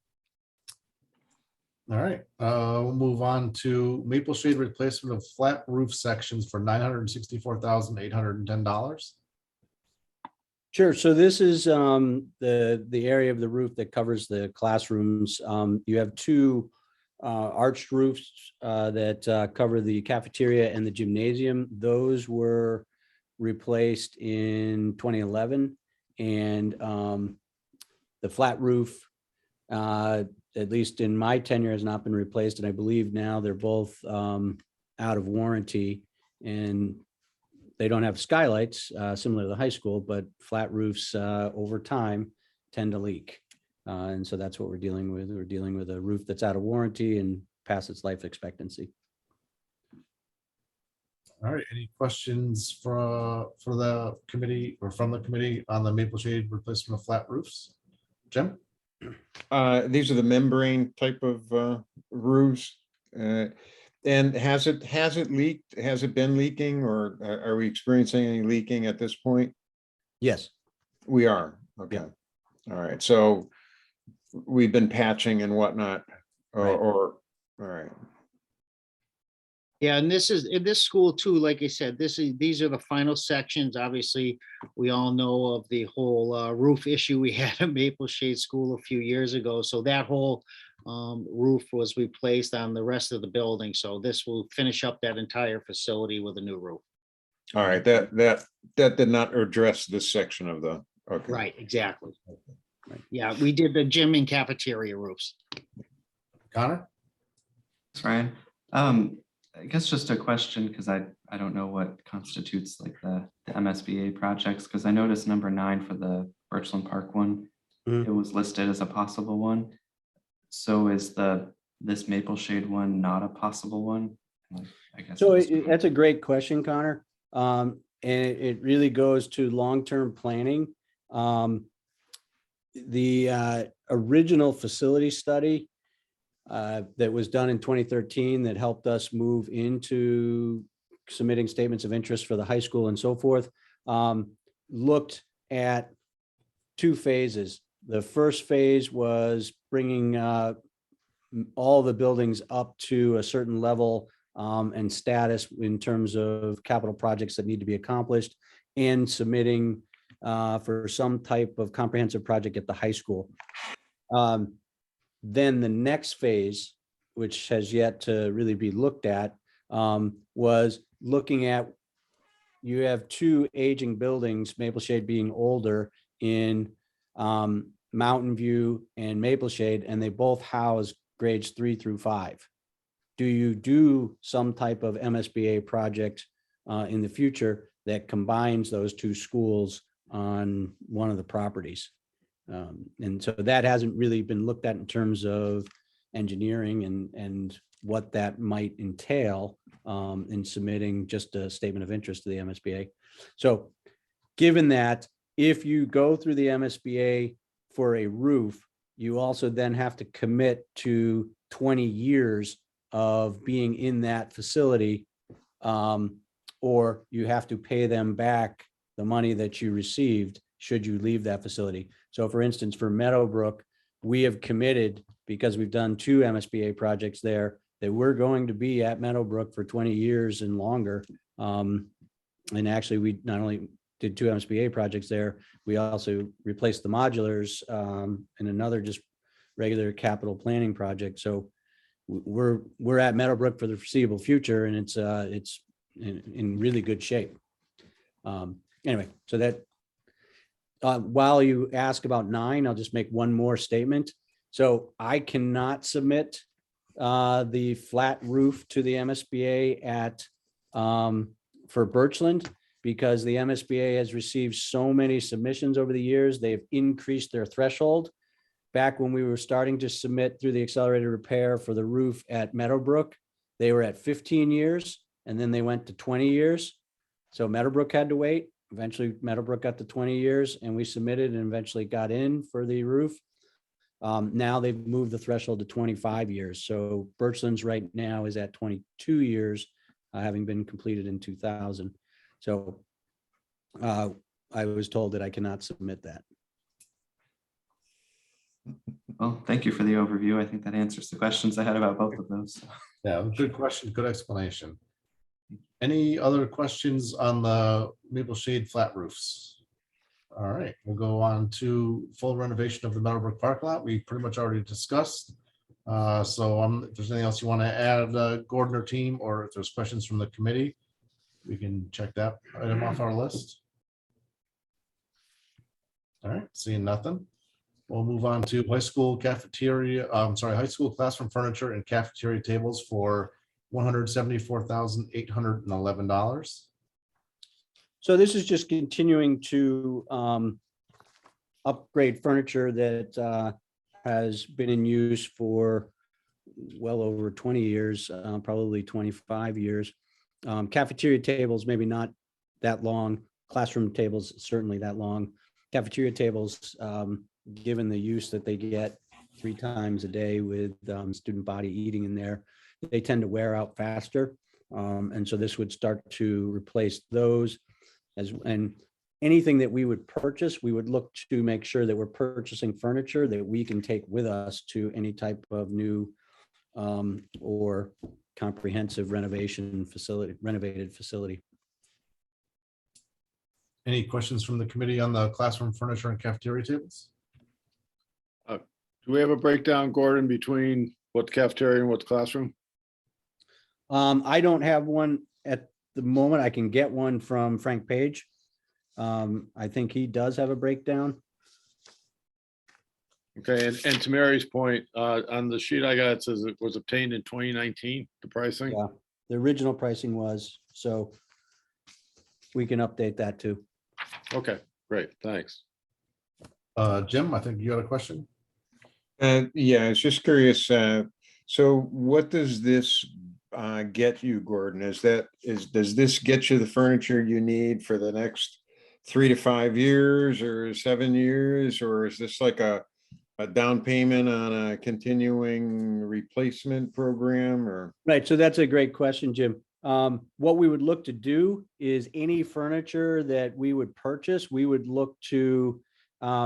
All right, we'll move on to Maple Shade replacement of flat roof sections for $964,810. Sure. So this is the area of the roof that covers the classrooms. You have two arched roofs that cover the cafeteria and the gymnasium. Those were replaced in 2011, and the flat roof, at least in my tenure, has not been replaced. And I believe now they're both out of warranty, and they don't have skylights similar to the high school, but flat roofs over time tend to leak. And so that's what we're dealing with. We're dealing with a roof that's out of warranty and past its life expectancy. All right, any questions for the committee or from the committee on the Maple Shade replacement of flat roofs? Jim? These are the membrane type of roofs. And has it leaked? Has it been leaking, or are we experiencing any leaking at this point? Yes. We are. Okay. Yeah. All right. So we've been patching and whatnot, Right. all right. Yeah, and this is in this school too, like I said, these are the final sections. Obviously, we all know of the whole roof issue we had at Maple Shade School a few years ago. So that whole roof was replaced on the rest of the building. So this will finish up that entire facility with a new roof. All right. That did not address this section of the, okay. Right, exactly. Right. Yeah, we did the gym and cafeteria roofs. Connor? Thanks, Ryan. I guess just a question, because I don't know what constitutes like the MSBA projects, because I noticed number 9 for the Birchland Park one, Mhm. it was listed as a possible one. So is this Maple Shade one not a possible one? I guess. So I'm just- that's a great question, Connor. And it really goes to long-term planning. The original facility study that was done in 2013 that helped us move into submitting statements of interest for the high school and so forth, looked at 2 phases. The first phase was bringing all the buildings up to a certain level and status in terms of capital projects that need to be accomplished, and submitting for some type of comprehensive project at the high school. Then the next phase, which has yet to really be looked at, was looking at, you have 2 aging buildings, Maple Shade being older, in Mountain View and Maple Shade, and they both house grades 3 through 5. Do you do some type of MSBA project in the future that combines those 2 schools on one of the properties? And so that hasn't really been looked at in terms of engineering and what that might entail in submitting just a statement of interest to the MSBA. So given that, if you go through the MSBA for a roof, you also then have to commit to 20 years of being in that facility, or you have to pay them back the money that you received should you leave that facility. So for instance, for Meadowbrook, we have committed, because we've done 2 MSBA projects there, that we're going to be at Meadowbrook for 20 years and longer. And actually, we not only did 2 MSBA projects there, we also replaced the modulars in another just regular capital planning project. So we're at Meadowbrook for the foreseeable future, and it's in really good shape. Anyway, so that while you ask about 9, I'll just make one more statement. So I cannot submit the flat roof to the MSBA at for Birchland, because the MSBA has received so many submissions over the years. They've increased their threshold. back when we were starting to submit through the accelerated repair for the roof at Meadowbrook, they were at 15 years and then they went to 20 years. So Meadowbrook had to wait. Eventually Meadowbrook got to 20 years and we submitted and eventually got in for the roof. Now they've moved the threshold to 25 years. So Birchland's right now is at 22 years, having been completed in 2000. So I was told that I cannot submit that. Well, thank you for the overview. I think that answers the questions I had about both of those. Yeah, good question, good explanation. Any other questions on the maple shade flat roofs? All right, we'll go on to full renovation of the Meadowbrook parking lot. We pretty much already discussed. So if there's anything else you want to add, Gordon or team, or if there's questions from the committee, we can check that item off our list. All right, seeing nothing. We'll move on to high school cafeteria, high school classroom furniture and cafeteria tables for $174,811. So this is just continuing to upgrade furniture that has been in use for well over 20 years, probably 25 years. Cafeteria tables, maybe not that long. Classroom tables, certainly that long. Cafeteria tables, given the use that they get 3 times a day with student body eating in there, they tend to wear out faster. And so this would start to replace those. And anything that we would purchase, we would look to make sure that we're purchasing furniture that we can take with us to any type of new or comprehensive renovated facility. Any questions from the committee on the classroom furniture and cafeteria tables? Do we have a breakdown, Gordon, between what's cafeteria and what's classroom? I don't have one at the moment. I can get one from Frank Page. I think he does have a breakdown. Okay, and to Mary's point, on the sheet I got, it says it was obtained in 2019, the pricing. Yeah, the original pricing was, so we can update that too. Okay, great, thanks. Jim, I think you had a question. Yeah, I was just curious. So what does this get you, Gordon? Does this get you the furniture you need for the next 3 to 5 years or 7 years? Or is this like a down payment on a continuing replacement program or? Right, so that's a great question, Jim. What we would look to do is any furniture that we would purchase, we would look to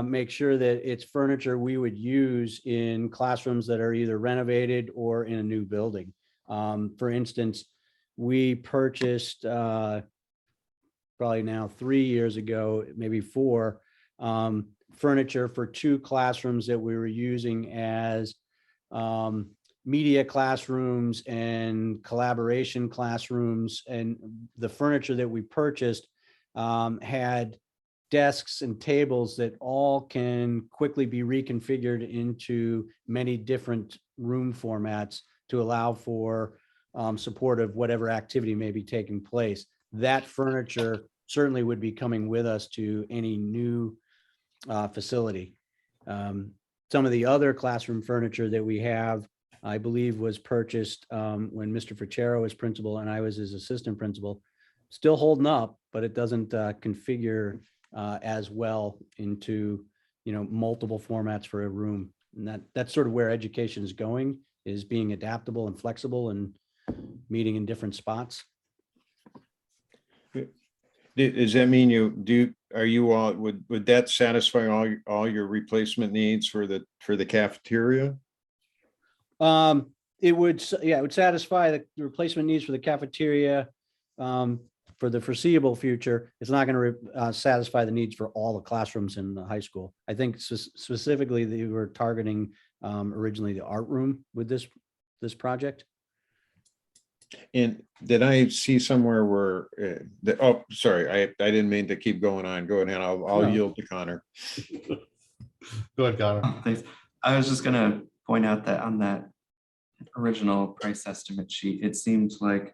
make sure that it's furniture we would use in classrooms that are either renovated or in a new building. For instance, we purchased probably now 3 years ago, maybe 4, furniture for 2 classrooms that we were using as media classrooms and collaboration classrooms. And the furniture that we purchased had desks and tables that all can quickly be reconfigured into many different room formats to allow for support of whatever activity may be taking place. That furniture certainly would be coming with us to any new facility. Some of the other classroom furniture that we have, I believe, was purchased when Mr. Ficero was principal and I was his assistant principal. Still holding up, but it doesn't configure as well into, multiple formats for a room. And that's sort of where education is going, is being adaptable and flexible and meeting in different spots. Does that mean would that satisfy all your replacement needs for the cafeteria? It would satisfy the replacement needs for the cafeteria for the foreseeable future. It's not going to satisfy the needs for all the classrooms in the high school. I think specifically they were targeting originally the art room with this project. And did I see somewhere where sorry, I didn't mean to keep going on. Go ahead. I'll yield to Connor. Go ahead, Connor. Oh, thanks. I was just gonna point out that on that original price estimate sheet, it seems like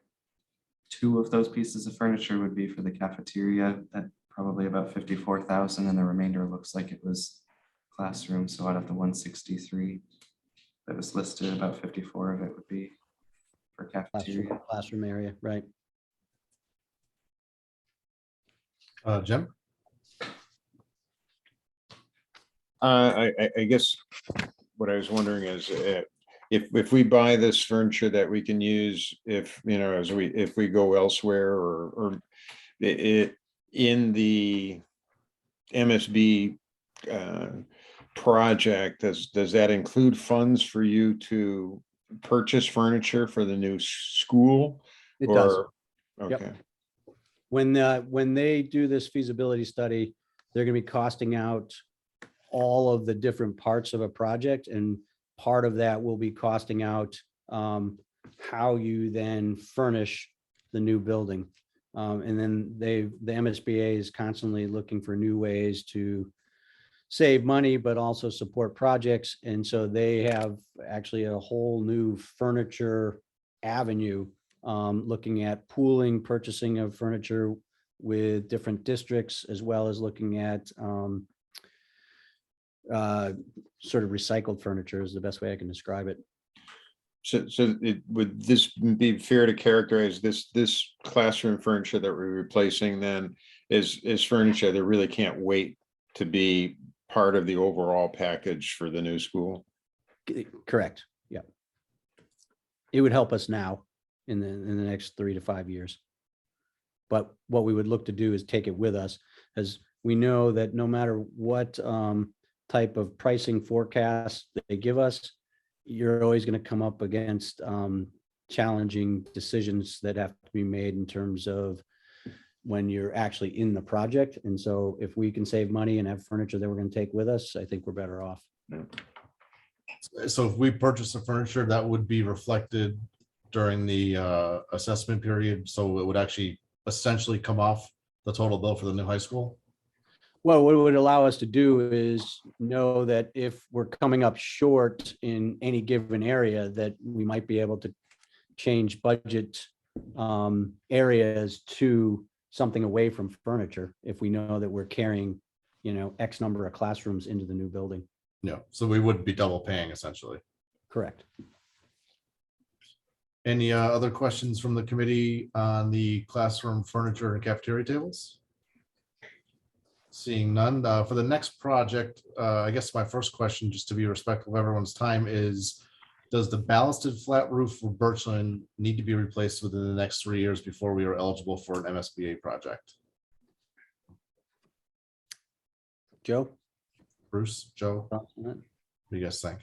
2 of those pieces of furniture would be for the cafeteria at probably about $54,000, and the remainder looks like it was classrooms. So out of the 163 that was listed, about 54 of it would be for cafeteria. Classroom area, right? Jim? I guess what I was wondering is if we buy this furniture that we can use, if, you know, if we go elsewhere or it in the MSB project, does that include funds for you to purchase furniture for the new school? It does. Or, Yep. okay, When they do this feasibility study, they're gonna be costing out all of the different parts of a project, and part of that will be costing out how you then furnish the new building. And then the MSBA is constantly looking for new ways to save money, but also support projects. And so they have actually a whole new furniture avenue, looking at pooling, purchasing of furniture with different districts, as well as looking at sort of recycled furniture is the best way I can describe it. so would this be fair to characterize this classroom furniture that we're replacing then is furniture that really can't wait to be part of the overall package for the new school? Correct. Yeah. It would help us now in the next 3 to 5 years. But what we would look to do is take it with us, as we know that no matter what type of pricing forecast they give us, you're always going to come up against challenging decisions that have to be made in terms of when you're actually in the project. And so if we can save money and have furniture that we're going to take with us, I think we're better off. So if we purchase the furniture, that would be reflected during the assessment period. So it would actually essentially come off the total bill for the new high school. Well, what it would allow us to do is know that if we're coming up short in any given area, that we might be able to change budget areas to something away from furniture if we know that we're carrying, you know, X number of classrooms into the new building. No, so we would be double paying essentially. Correct. Any other questions from the committee on the classroom furniture and cafeteria tables? Seeing none, for the next project, I guess my first question, just to be respectful of everyone's time, is does the ballasted flat roof for Birchland need to be replaced within the next 3 years before we are eligible for an MSBA project? Joe? Bruce, Joe, what Thoughts on that? do you guys think?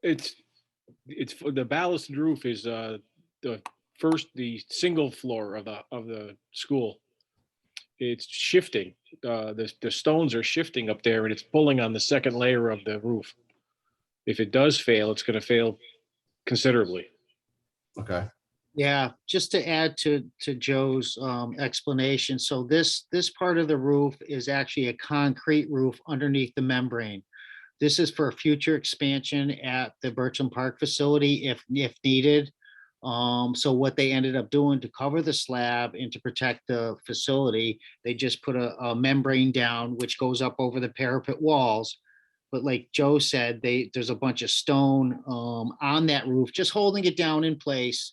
It's for the ballasted roof is the single floor of the school. It's shifting. The stones are shifting up there, and it's pulling on the second layer of the roof. If it does fail, it's going to fail considerably. Okay, Yeah, just to add to Joe's explanation. So this part of the roof is actually a concrete roof underneath the membrane. This is for future expansion at the Birchland Park facility if needed. So what they ended up doing to cover the slab and to protect the facility, they just put a membrane down, which goes up over the parapet walls. But like Joe said, there's a bunch of stone on that roof, just holding it down in place.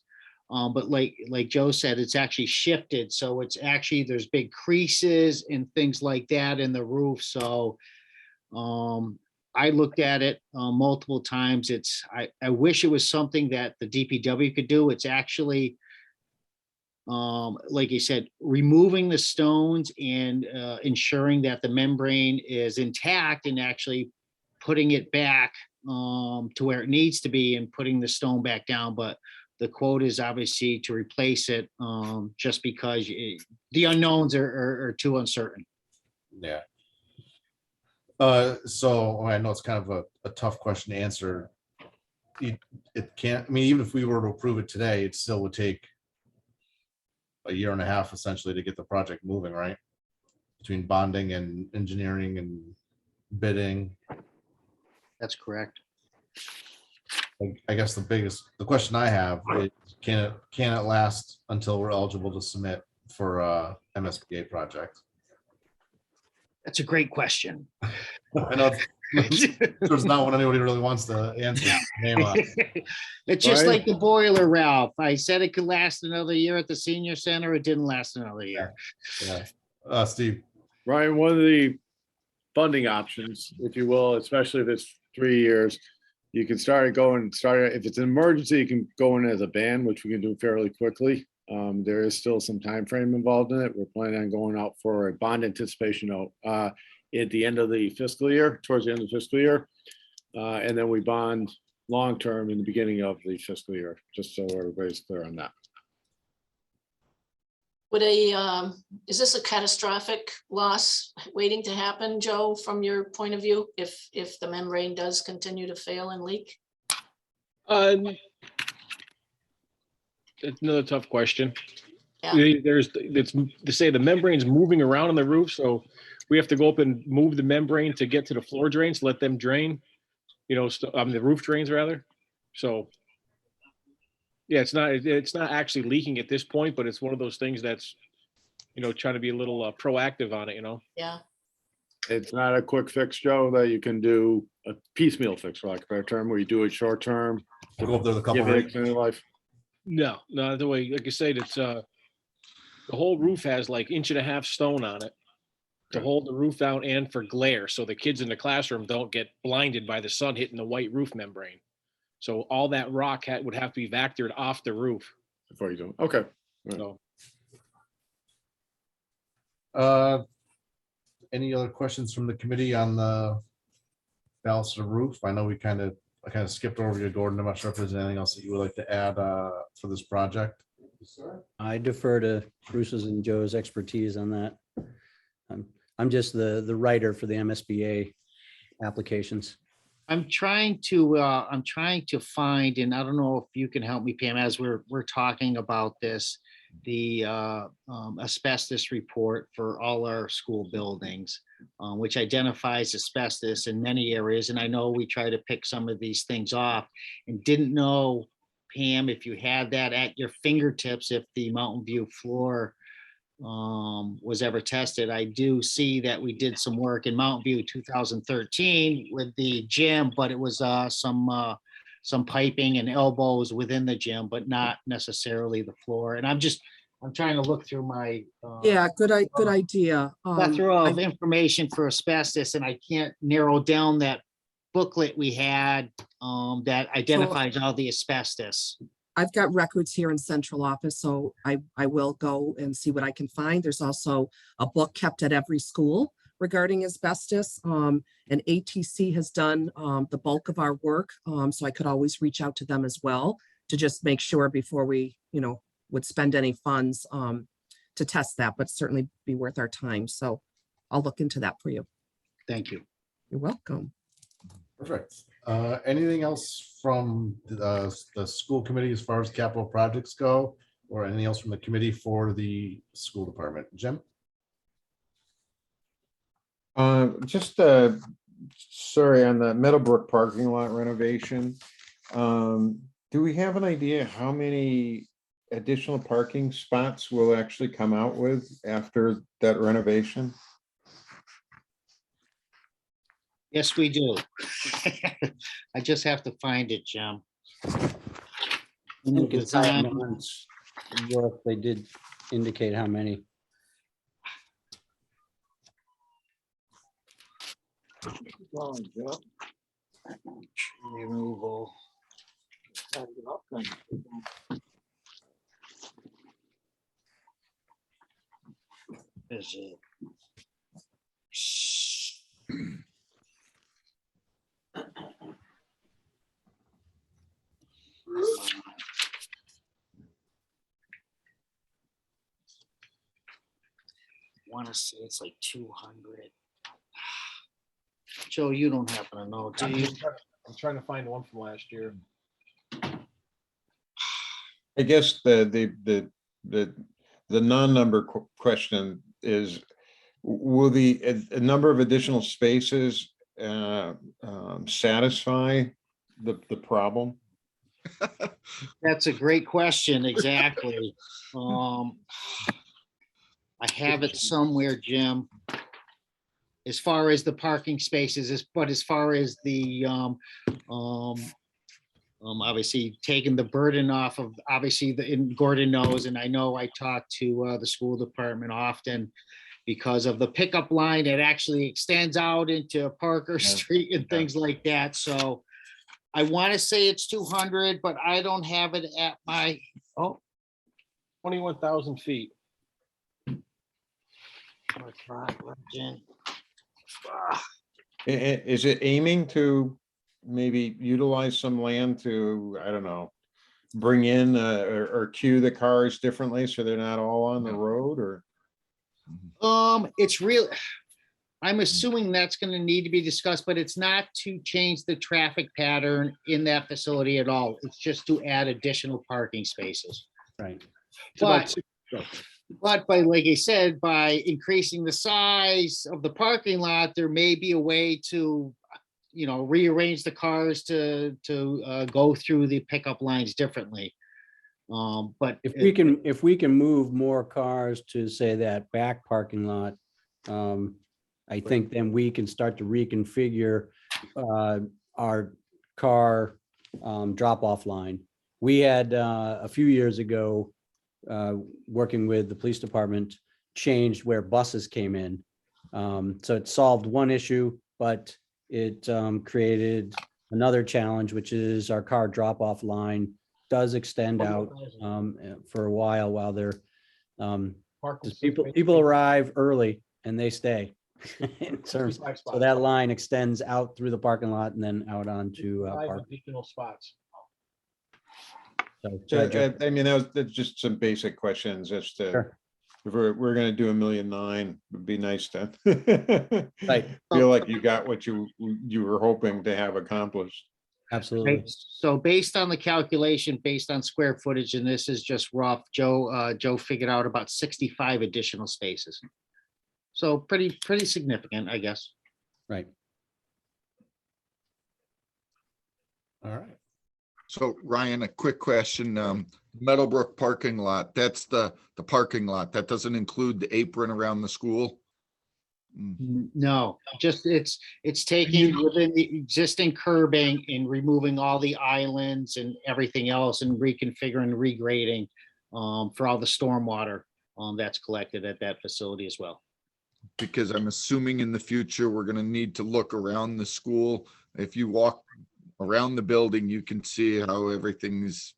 But like Joe said, it's actually shifted. So it's actually, there's big creases and things like that in the roof. So I looked at it multiple times. I wish it was something that the DPW could do. It's actually, like you said, removing the stones and ensuring that the membrane is intact and actually putting it back to where it needs to be and putting the stone back down. But the quote is obviously to replace it just because the unknowns are too uncertain. yeah. So I know it's kind of a tough question to answer. It can't, I mean, even if we were to approve it today, it still would take a year and a half essentially to get the project moving, right? Between bonding and engineering and bidding. That's correct. I guess the question I have is, can it last until we're eligible to submit for a MSBA project? That's a great question. I know it's not what anybody really wants to answer. Name on. It's just Right. like the boiler, Ralph. I said it could last another year at the senior center. It didn't last another year. Yeah. Steve. Ryan, one of the funding options, if you will, especially if it's 3 years, you can start if it's an emergency, you can go in as a band, which we can do fairly quickly. There is still some time frame involved in it. We're planning on going out for a bond anticipation note at the end of the fiscal year, towards the end of the fiscal year. And then we bond long-term in the beginning of the fiscal year, just so everybody's clear on that. Would is this a catastrophic loss waiting to happen, Joe, from your point of view, if the membrane does continue to fail and leak? It's another tough question. Yeah. It's to say the membrane's moving around on the roof, so we have to go up and move the membrane to get to the floor drains, let them drain, the roof drains rather. So yeah, it's not actually leaking at this point, but it's one of those things that's, trying to be a little proactive on it, Yeah. It's not a quick fix, Joe, that you can do a piecemeal fix, for lack of a better term, where you do it short term. We'll go up there with a couple Give it of extended life. No, the way, like I said, it's the whole roof has like 1.5 inch stone on it to hold the roof down and for glare, so the kids in the classroom don't get blinded by the sun hitting the white roof membrane. So all that rock would have to be vacuumed off the roof. Before you do it. Okay. So Any other questions from the committee on the ballasted roof? I know I kind of skipped over you, Gordon. I'm not sure if there's anything else that you would like to add for this project. I defer to Bruce's and Joe's expertise on that. I'm just the writer for the MSBA applications. I'm trying to find, and I don't know if you can help me, Pam, as we're talking about this, the asbestos report for all our school buildings, which identifies asbestos in many areas. And I know we try to pick some of these things off, and didn't know, Pam, if you had that at your fingertips, if the Mountain View floor was ever tested. I do see that we did some work in Mountain View 2013 with the gym, but it was some piping and elbows within the gym, but not necessarily the floor. And I'm trying to look through my Yeah, good idea. plethora of information for asbestos, and I can't narrow down that booklet we had that identifies all the asbestos. I've got records here in central office, so I will go and see what I can find. There's also a book kept at every school regarding asbestos. And ATC has done the bulk of our work. So I could always reach out to them as well to just make sure before we, would spend any funds to test that, but certainly be worth our time. So I'll look into that for you. Thank you. You're welcome. Perfect. Anything else from the school committee as far as capital projects go, or anything else from the committee for the school department? Jim? Just sorry, on the Meadowbrook parking lot renovation. Do we have an idea how many additional parking spots we'll actually come out with after that renovation? Yes, we do. I just have to find it, Jim. I think it's York, they did indicate how many. Removal. Is it? Want to say it's like 200. Joe, you don't happen to know, do you? I'm trying to find one from last year. I guess the non-number question is, will the a number of additional spaces satisfy the problem? That's a great question, exactly. I have it somewhere, Jim. as far as the parking spaces, but as far as the, obviously taking the burden off of, obviously, and Gordon knows, and I know I talk to the school department often because of the pickup line that actually extends out into Parker Street and things like that. So I want to say it's 200, but I don't have it at my, 21,000 feet. Is it aiming to maybe utilize some land to, I don't know, bring in or queue the cars differently so they're not all on the road, or? It's real. I'm assuming that's going to need to be discussed, but it's not to change the traffic pattern in that facility at all. It's just to add additional parking spaces. Right. It's about But by, like I said, by increasing the size of the parking lot, there may be a way to, rearrange the cars to go through the pickup lines differently. But If we can move more cars to, say, that back parking lot, I think then we can start to reconfigure our car drop-off line. We had a few years ago, working with the police department, changed where buses came in. So it solved one issue, but it created another challenge, which is our car drop-off line does extend out for a while they're people arrive early and they stay. So that line extends out through the parking lot and then out onto additional spots. So, I mean, that's just some basic questions as to, Sure. if we're gonna do 1.9 million, it'd be nice to Right. feel like you got what you were hoping to have accomplished. Absolutely. so based on the calculation, based on square footage, and this is just rough, Joe figured out about 65 additional spaces. So pretty significant, I guess. Right. All right. So Ryan, a quick question. Meadowbrook parking lot, that's the parking lot. That doesn't include the apron around the school? No, just it's taking within the existing curbing and removing all the islands and everything else and reconfiguring, regrading for all the stormwater that's collected at that facility as well. Because I'm assuming in the future, we're gonna need to look around the school. If you walk around the building, you can see how everything's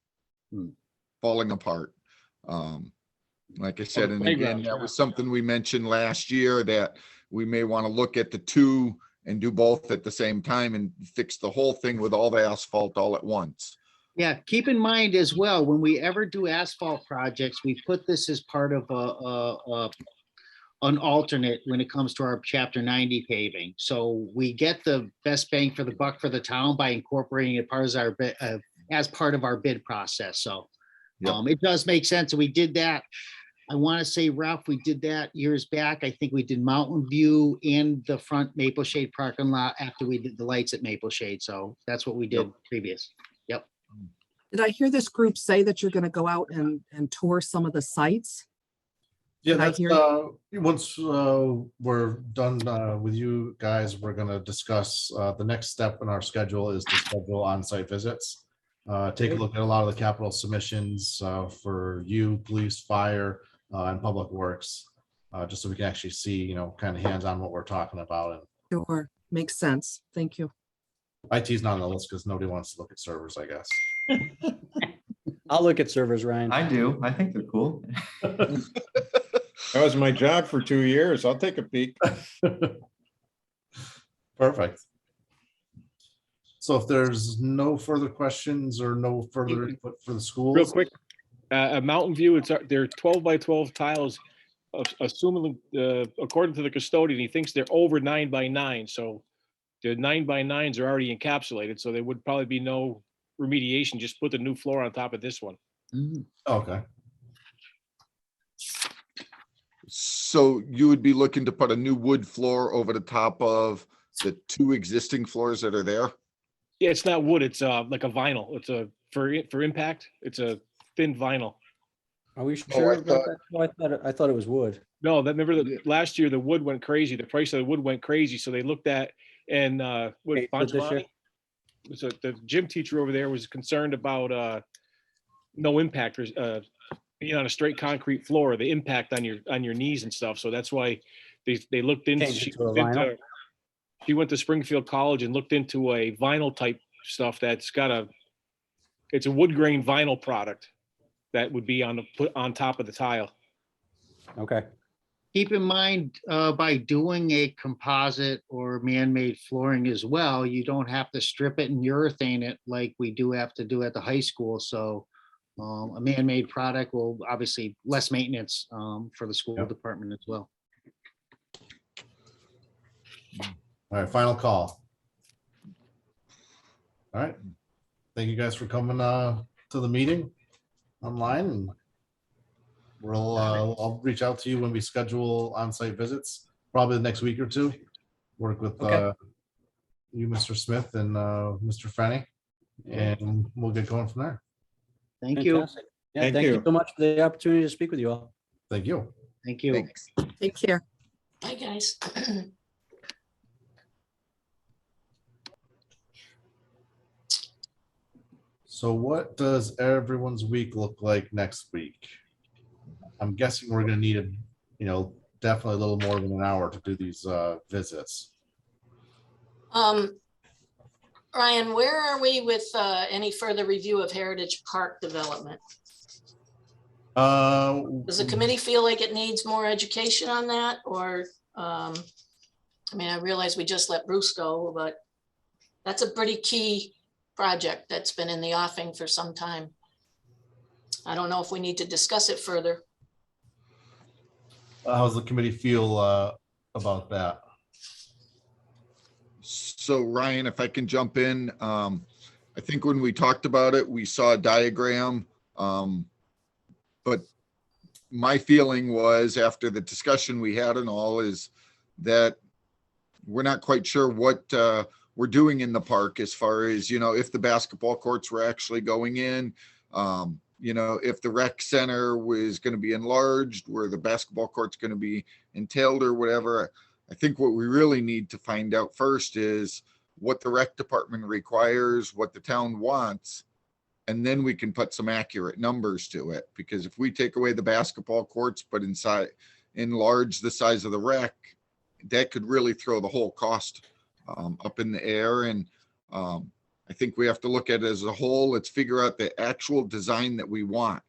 falling apart. Like I said, and again, that was something we mentioned last year, that we may want to look at the two and do both at the same time and fix the whole thing with all the asphalt all at once. Yeah, keep in mind as well, when we ever do asphalt projects, we put this as part of an alternate when it comes to our chapter 90 paving. So we get the best bang for the buck for the town by incorporating it as part of our bid process. So it does make sense. We did that. I want to say, Ralph, we did that years back. I think we did Mountain View and the front Maple Shade parking lot after we did the lights at Maple Shade. So that's what we did previous. Yep. Did I hear this group say that you're going to go out and tour some of the sites? Yeah, Did I that's hear- once we're done with you guys, we're gonna discuss the next step in our schedule is to schedule on-site visits. Take a look at a lot of the capital submissions for you, police, fire, and public works, just so we can actually see, kind of hands-on what we're talking about. Sure, makes sense. Thank you. And IT is not on the list because nobody wants to look at servers, I guess. I'll look at servers, Ryan. I do. I think they're cool. That was my job for 2 years. I'll take a peek. Perfect. So if there's no further questions or no further input for the schools. Real quick, at Mountain View, they're 12 by 12 tiles, assuming, according to the custodian, he thinks they're over 9 by 9. So the 9 by 9s are already encapsulated, so there would probably be no remediation. Just put the new floor on top of this one. Okay. So you would be looking to put a new wood floor over the top of the two existing floors that are there? Yeah, it's not wood. It's like a vinyl. It's for impact. It's a thin vinyl. Are we Oh, sure I about thought- that? Oh, I thought it was wood. No, that remember that last year the wood went crazy. The price of the wood went crazy. So they looked at and what Paid for it this year? Bongiovanni, so the gym teacher over there was concerned about no impactors, being on a straight concrete floor, the impact on your knees and stuff. So that's why they looked into. Changed it to a vinyl? She went to Springfield College and looked into a vinyl type stuff that's it's a wood grain vinyl product that would be put on top of the tile. Okay. Keep in mind, by doing a composite or man-made flooring as well, you don't have to strip it and urethane it like we do have to do at the high school. So a man-made product will obviously less maintenance for the school Yep. department as well. All right, final call. All right. Thank you guys for coming to the meeting online, and I'll reach out to you when we schedule on-site visits, probably the next week or two. Work with Okay. you, Mr. Smith, and Mr. Fenny, and we'll get going from there. Thank you. Fantastic. Yeah, Thank thank you you. so much for the opportunity to speak with you all. Thank you. Thank you. Thanks. Take care. Bye, guys. So what does everyone's week look like next week? I'm guessing we're gonna need definitely a little more than an hour to do these visits. Ryan, where are we with any further review of Heritage Park development? Does the committee feel like it needs more education on that, or, I mean, I realize we just let Bruce go, but that's a pretty key project that's been in the offing for some time. I don't know if we need to discuss it further. How's the committee feel about that? So Ryan, if I can jump in, I think when we talked about it, we saw a diagram. But my feeling was, after the discussion we had and all, is that we're not quite sure what we're doing in the park as far as, if the basketball courts were actually going in, if the rec center was going to be enlarged, where the basketball court's going to be entailed or whatever. I think what we really need to find out first is what the rec department requires, what the town wants, and then we can put some accurate numbers to it. Because if we take away the basketball courts, but enlarge the size of the rec, that could really throw the whole cost up in the air. And I think we have to look at it as a whole. Let's figure out the actual design that we want.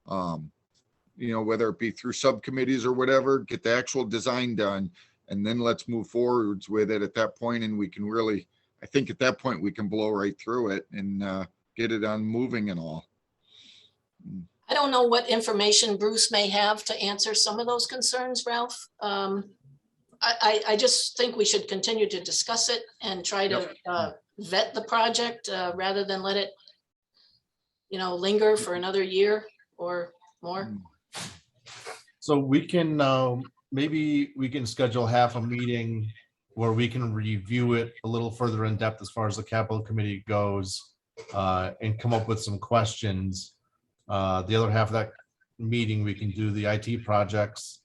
Whether it be through subcommittees or whatever, get the actual design done, and then let's move forwards with it at that point. And we can really, I think at that point, we can blow right through it and get it on moving and all. I don't know what information Bruce may have to answer some of those concerns, Ralph. I just think we should continue to discuss it and try to vet the project rather than let it, linger for another year or more. So we can, maybe we can schedule half a meeting where we can review it a little further in depth as far as the capital committee goes, and come up with some questions. The other half of that meeting, we can do the IT projects,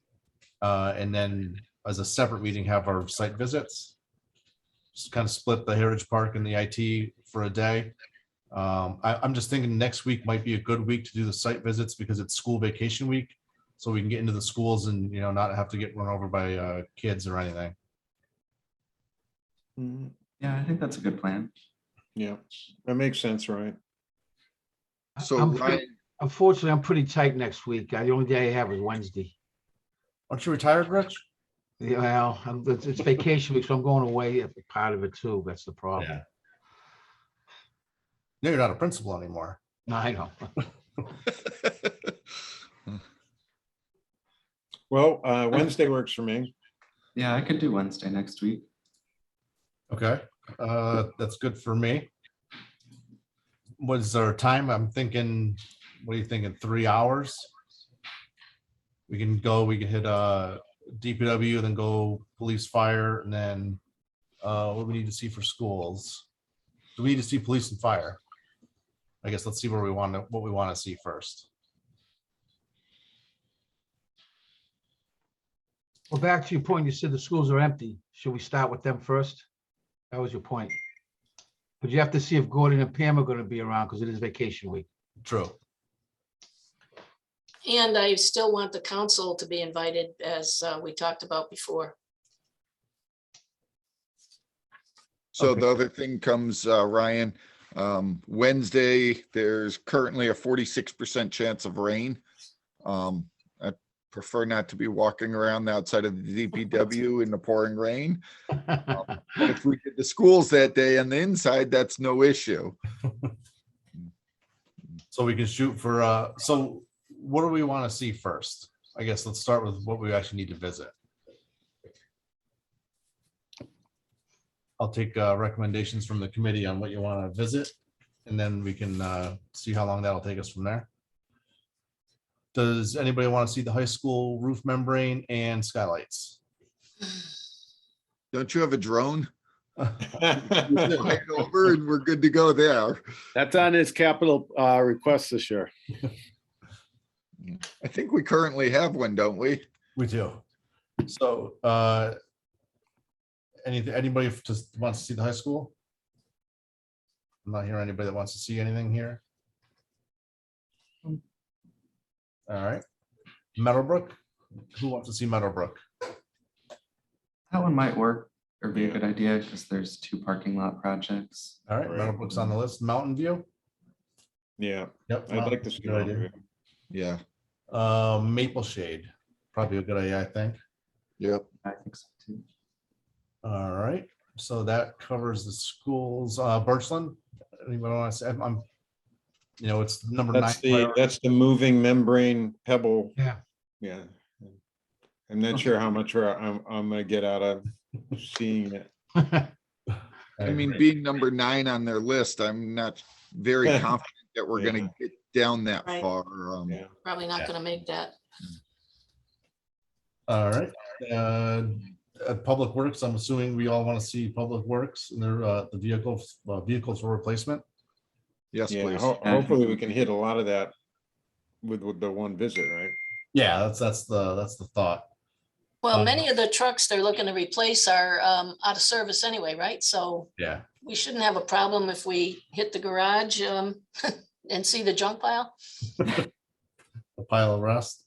and then as a separate meeting, have our site visits. Just kind of split the Heritage Park and the IT for a day. I'm just thinking next week might be a good week to do the site visits because it's school vacation week. So we can get into the schools and, not have to get run over by kids or anything. Yeah, I think that's a good plan. Yeah, that makes sense, right? So I'm- Ryan, Unfortunately, I'm pretty tight next week. The only day I have is Wednesday. Aren't you retired, Rich? Yeah, well, it's vacation week, so I'm going away at part of it too. That's the problem. Yeah. No, you're not a principal anymore. No, I know. Well, Wednesday works for me. Yeah, I could do Wednesday next week. Okay, that's good for me. Was our time? I'm thinking, what are you thinking? 3 hours? We can hit DPW, then go police, fire, and then what do we need to see for schools? Do we need to see police and fire? I guess let's see what we want to see first. Well, back to your point, you said the schools are empty. Should we start with them first? That was your point. But you have to see if Gordon and Pam are gonna be around because it is vacation week. True. And I still want the council to be invited, as we talked about before. So Okay. the other thing comes, Ryan, Wednesday, there's currently a 46% chance of rain. I prefer not to be walking around outside of the DPW in the pouring rain. But if we did the schools that day on the inside, that's no issue. So we can shoot for, so what do we want to see first? I guess let's start with what we actually need to visit. I'll take recommendations from the committee on what you want to visit, and then we can see how long that'll take us from there. Does anybody want to see the high school roof membrane and skylights? Don't you have a drone? Fly it over and we're good to go there. That's on his capital request this year. I think we currently have one, don't we? We do. So anybody just wants to see the high school? I'm not hearing anybody that wants to see anything here. All right. Meadowbrook, who wants to see Meadowbrook? That one might work or be a good idea because there's 2 parking lot projects. All right, Meadowbrook's on the list. Mountain View. Yeah, Yep. I'd like to see. Good idea. Yeah. Maple Shade, probably a good idea, I think. Yep. I think so too. All right, so that covers the schools. Birchland, anybody want to say? I'm, it's number 9. That's the moving membrane pebble. Yeah. Yeah. I'm not sure how much I'm gonna get out of seeing it. I mean, being number 9 on their list, I'm not very confident that we're gonna get down that Right. far. Yeah. Probably not gonna make that. All right. Public Works, I'm assuming we all want to see Public Works and their the vehicles for replacement. Yes, Yeah, please. hopefully we can hit a lot of that with the one visit, right? Yeah, that's the thought. Well, many of the trucks they're looking to replace are out of service anyway, right? So Yeah. we shouldn't have a problem if we hit the garage and see the junk pile. A pile of rust.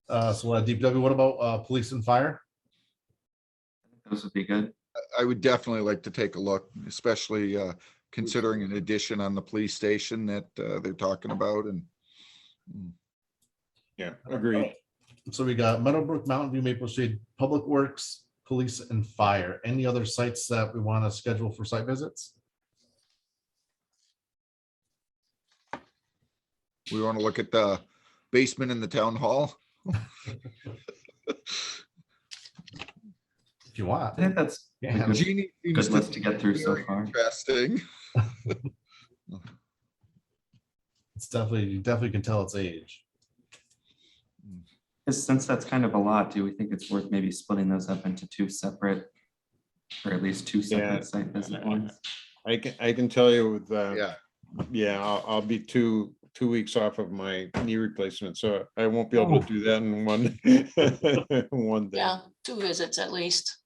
So DPW, what about police and fire? Those would be good. I would definitely like to take a look, especially considering an addition on the police station that they're talking about. And Yeah, agreed. So we got Meadowbrook, Mountain View, Maple Shade, Public Works, police and fire. Any other sites that we want to schedule for site visits? we want to look at the basement in the town hall. If you want. I think that's a Yeah. good, Jeannie seems good to list to get through so very far. interesting. It's definitely, you definitely can tell its age. Since that's kind of a lot, do we think it's worth maybe splitting those up into 2 separate, or at least 2 separate site visit ones? I can tell you with, Yeah, I'll be two weeks off of my knee replacement, so I won't be able to do that in one day. Yeah, 2 visits at least.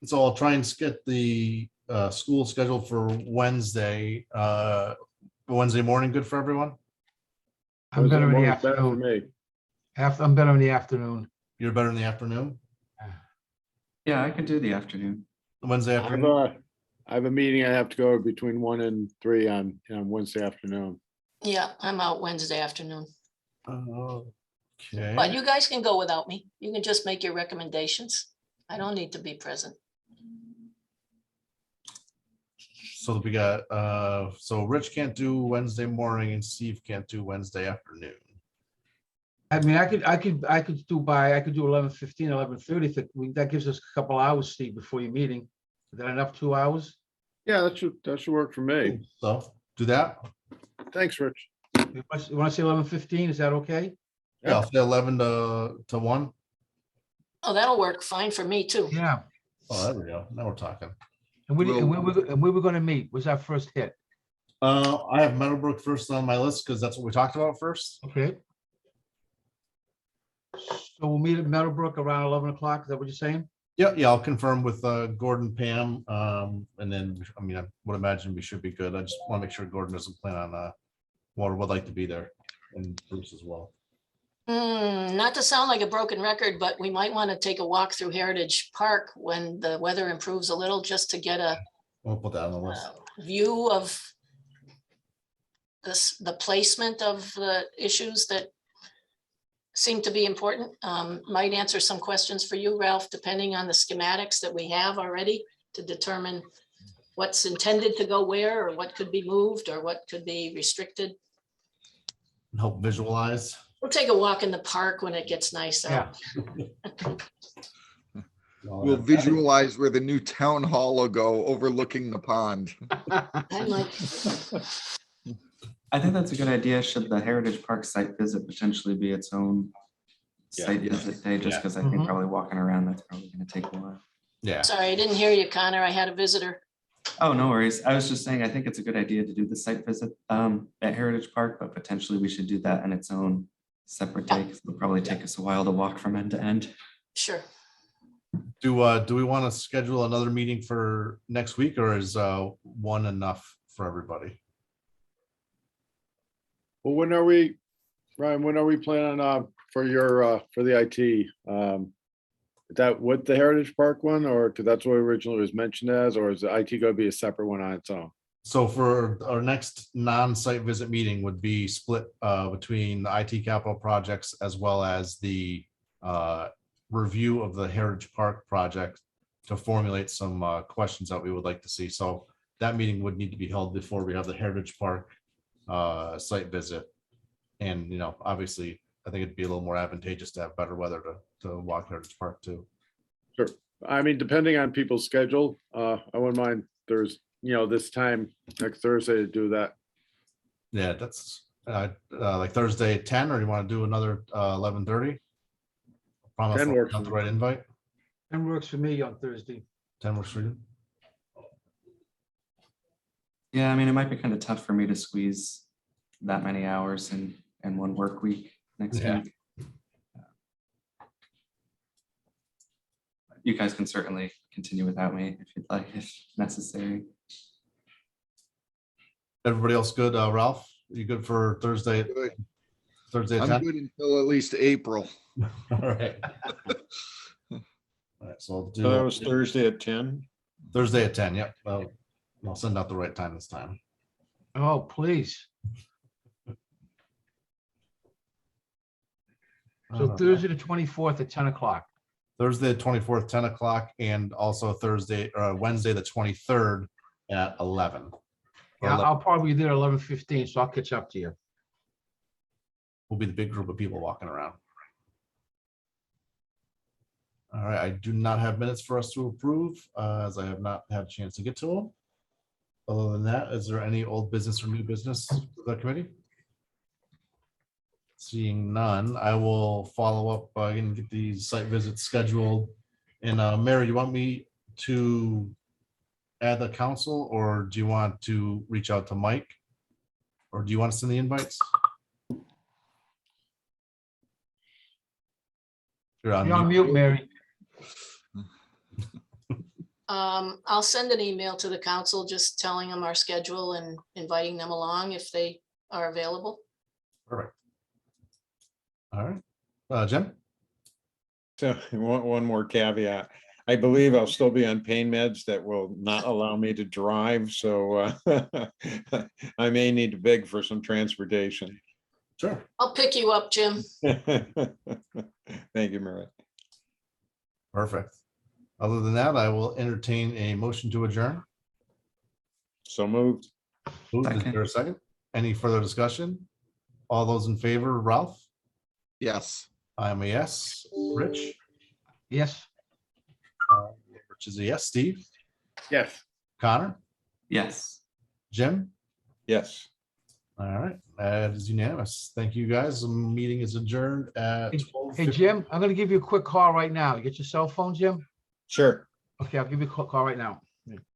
So I'll try and get the school scheduled for Wednesday. Wednesday morning, good for everyone? I'm better in the Better for afternoon. me. I'm better in the afternoon. You're better in the afternoon? Yeah, I could do the afternoon. Wednesday I afternoon? have a meeting I have to go between 1 and 3 on Wednesday afternoon. Yeah, I'm out Wednesday afternoon. Okay. But you guys can go without me. You can just make your recommendations. I don't need to be present. So we got, so Rich can't do Wednesday morning and Steve can't do Wednesday afternoon. I mean, I could do 11:15, 11:30. That gives us a couple hours, Steve, before your meeting. Is that enough, 2 hours? Yeah, that should work for me. So do that. Thanks, Rich. You want to say 11:15? Is that okay? Yeah, I'll say 11 to 1. Oh, that'll work fine for me too. Yeah. Oh, there we go. Now we're talking. And we were going to meet. Was our first hit? I have Meadowbrook first on my list because that's what we talked about first. Okay. So we'll meet at Meadowbrook around 11 o'clock. Is that what you're saying? Yeah, yeah, I'll confirm with Gordon, Pam, and then, I mean, I would imagine we should be good. I just want to make sure Gordon doesn't plan on, or would like to be there, and Bruce as well. Not to sound like a broken record, but we might want to take a walk through Heritage Park when the weather improves a little, just to get a We'll put that on the list. view of the placement of the issues that seem to be important. Might answer some questions for you, Ralph, depending on the schematics that we have already to determine what's intended to go where, or what could be moved, or what could be restricted. Help visualize. We'll take a walk in the park when it gets nice out. We'll visualize where the new town hall will go overlooking the pond. I'm like, I think that's a good idea. Should the Heritage Park site visit potentially be its own site visit day? Just because I think probably walking around, that's probably going to take a while. Yeah. sorry, I didn't hear you, Connor. I had a visitor. Oh, no worries. I was just saying, I think it's a good idea to do the site visit at Heritage Park, but potentially we should do that on its own separate day, because it'll probably take us a while to walk from end to end. Sure. Do we want to schedule another meeting for next week, or is one enough for everybody? Well, when are we, Ryan, when are we planning for your, for the IT? That with the Heritage Park one, or, because that's what originally was mentioned as, or is the IT going to be a separate one on its own? So for our next non-site visit meeting would be split between the IT capital projects as well as the review of the Heritage Park project to formulate some questions that we would like to see. So that meeting would need to be held before we have the Heritage Park site visit. And, you know, obviously, I think it'd be a little more advantageous to have better weather to walk Heritage Park too. Sure. I mean, depending on people's schedule, I wouldn't mind this time next Thursday to do that. Yeah, that's like Thursday at 10, or do you want to do another 11:30? Promise 10 I'll works have for the right invite. And works for me on Thursday. 10 works for you. Yeah, I mean, it might be kind of tough for me to squeeze that many hours in one work week next Yeah. week. You guys can certainly continue without me if you'd like, if necessary. Everybody else good? Ralph, you good for Thursday? Good. Thursday at I'm 10? good until at least April. All right. All right, so I'll So that do was Thursday at 10. Thursday at 10. Yep. I'll send out the right time this time. Oh, please. So Thursday the 24th at 10 o'clock. Thursday, the 24th, 10 o'clock, and also Wednesday, the 23rd at 11. Yeah, I'll probably be there 11:15, so I'll catch up to you. Will be the big group of people walking around. All right, I do not have minutes for us to approve, as I have not had a chance to get to them. Other than that, is there any old business or new business for the committee? Seeing none, I will follow up and get these site visits scheduled. And Mary, you want me to add the council, or do you want to reach out to Mike? Or do you want to send the invites? You're on You're on mute. mute, Mary. I'll send an email to the council, just telling them our schedule and inviting them along if they are available. Perfect. All right, Jim? So one more caveat. I believe I'll still be on pain meds that will not allow me to drive, so I may need to beg for some transportation. Sure. I'll pick you up, Jim. Thank you, Mary. Perfect. Other than that, I will entertain a motion to adjourn. So moved. Moved. Is Second. there a second? Any further discussion? All those in favor, Ralph? Yes. I'm a yes. Rich? Yes. Rich is a yes. Steve? Yes. Connor? Yes. Jim? Yes. All right, that is unanimous. Thank you, guys. The meeting is adjourned at Hey, 12:50. Hey, Jim, I'm gonna give you a quick call right now. You get your cell phone, Jim? Sure. Okay, I'll give you a call right now.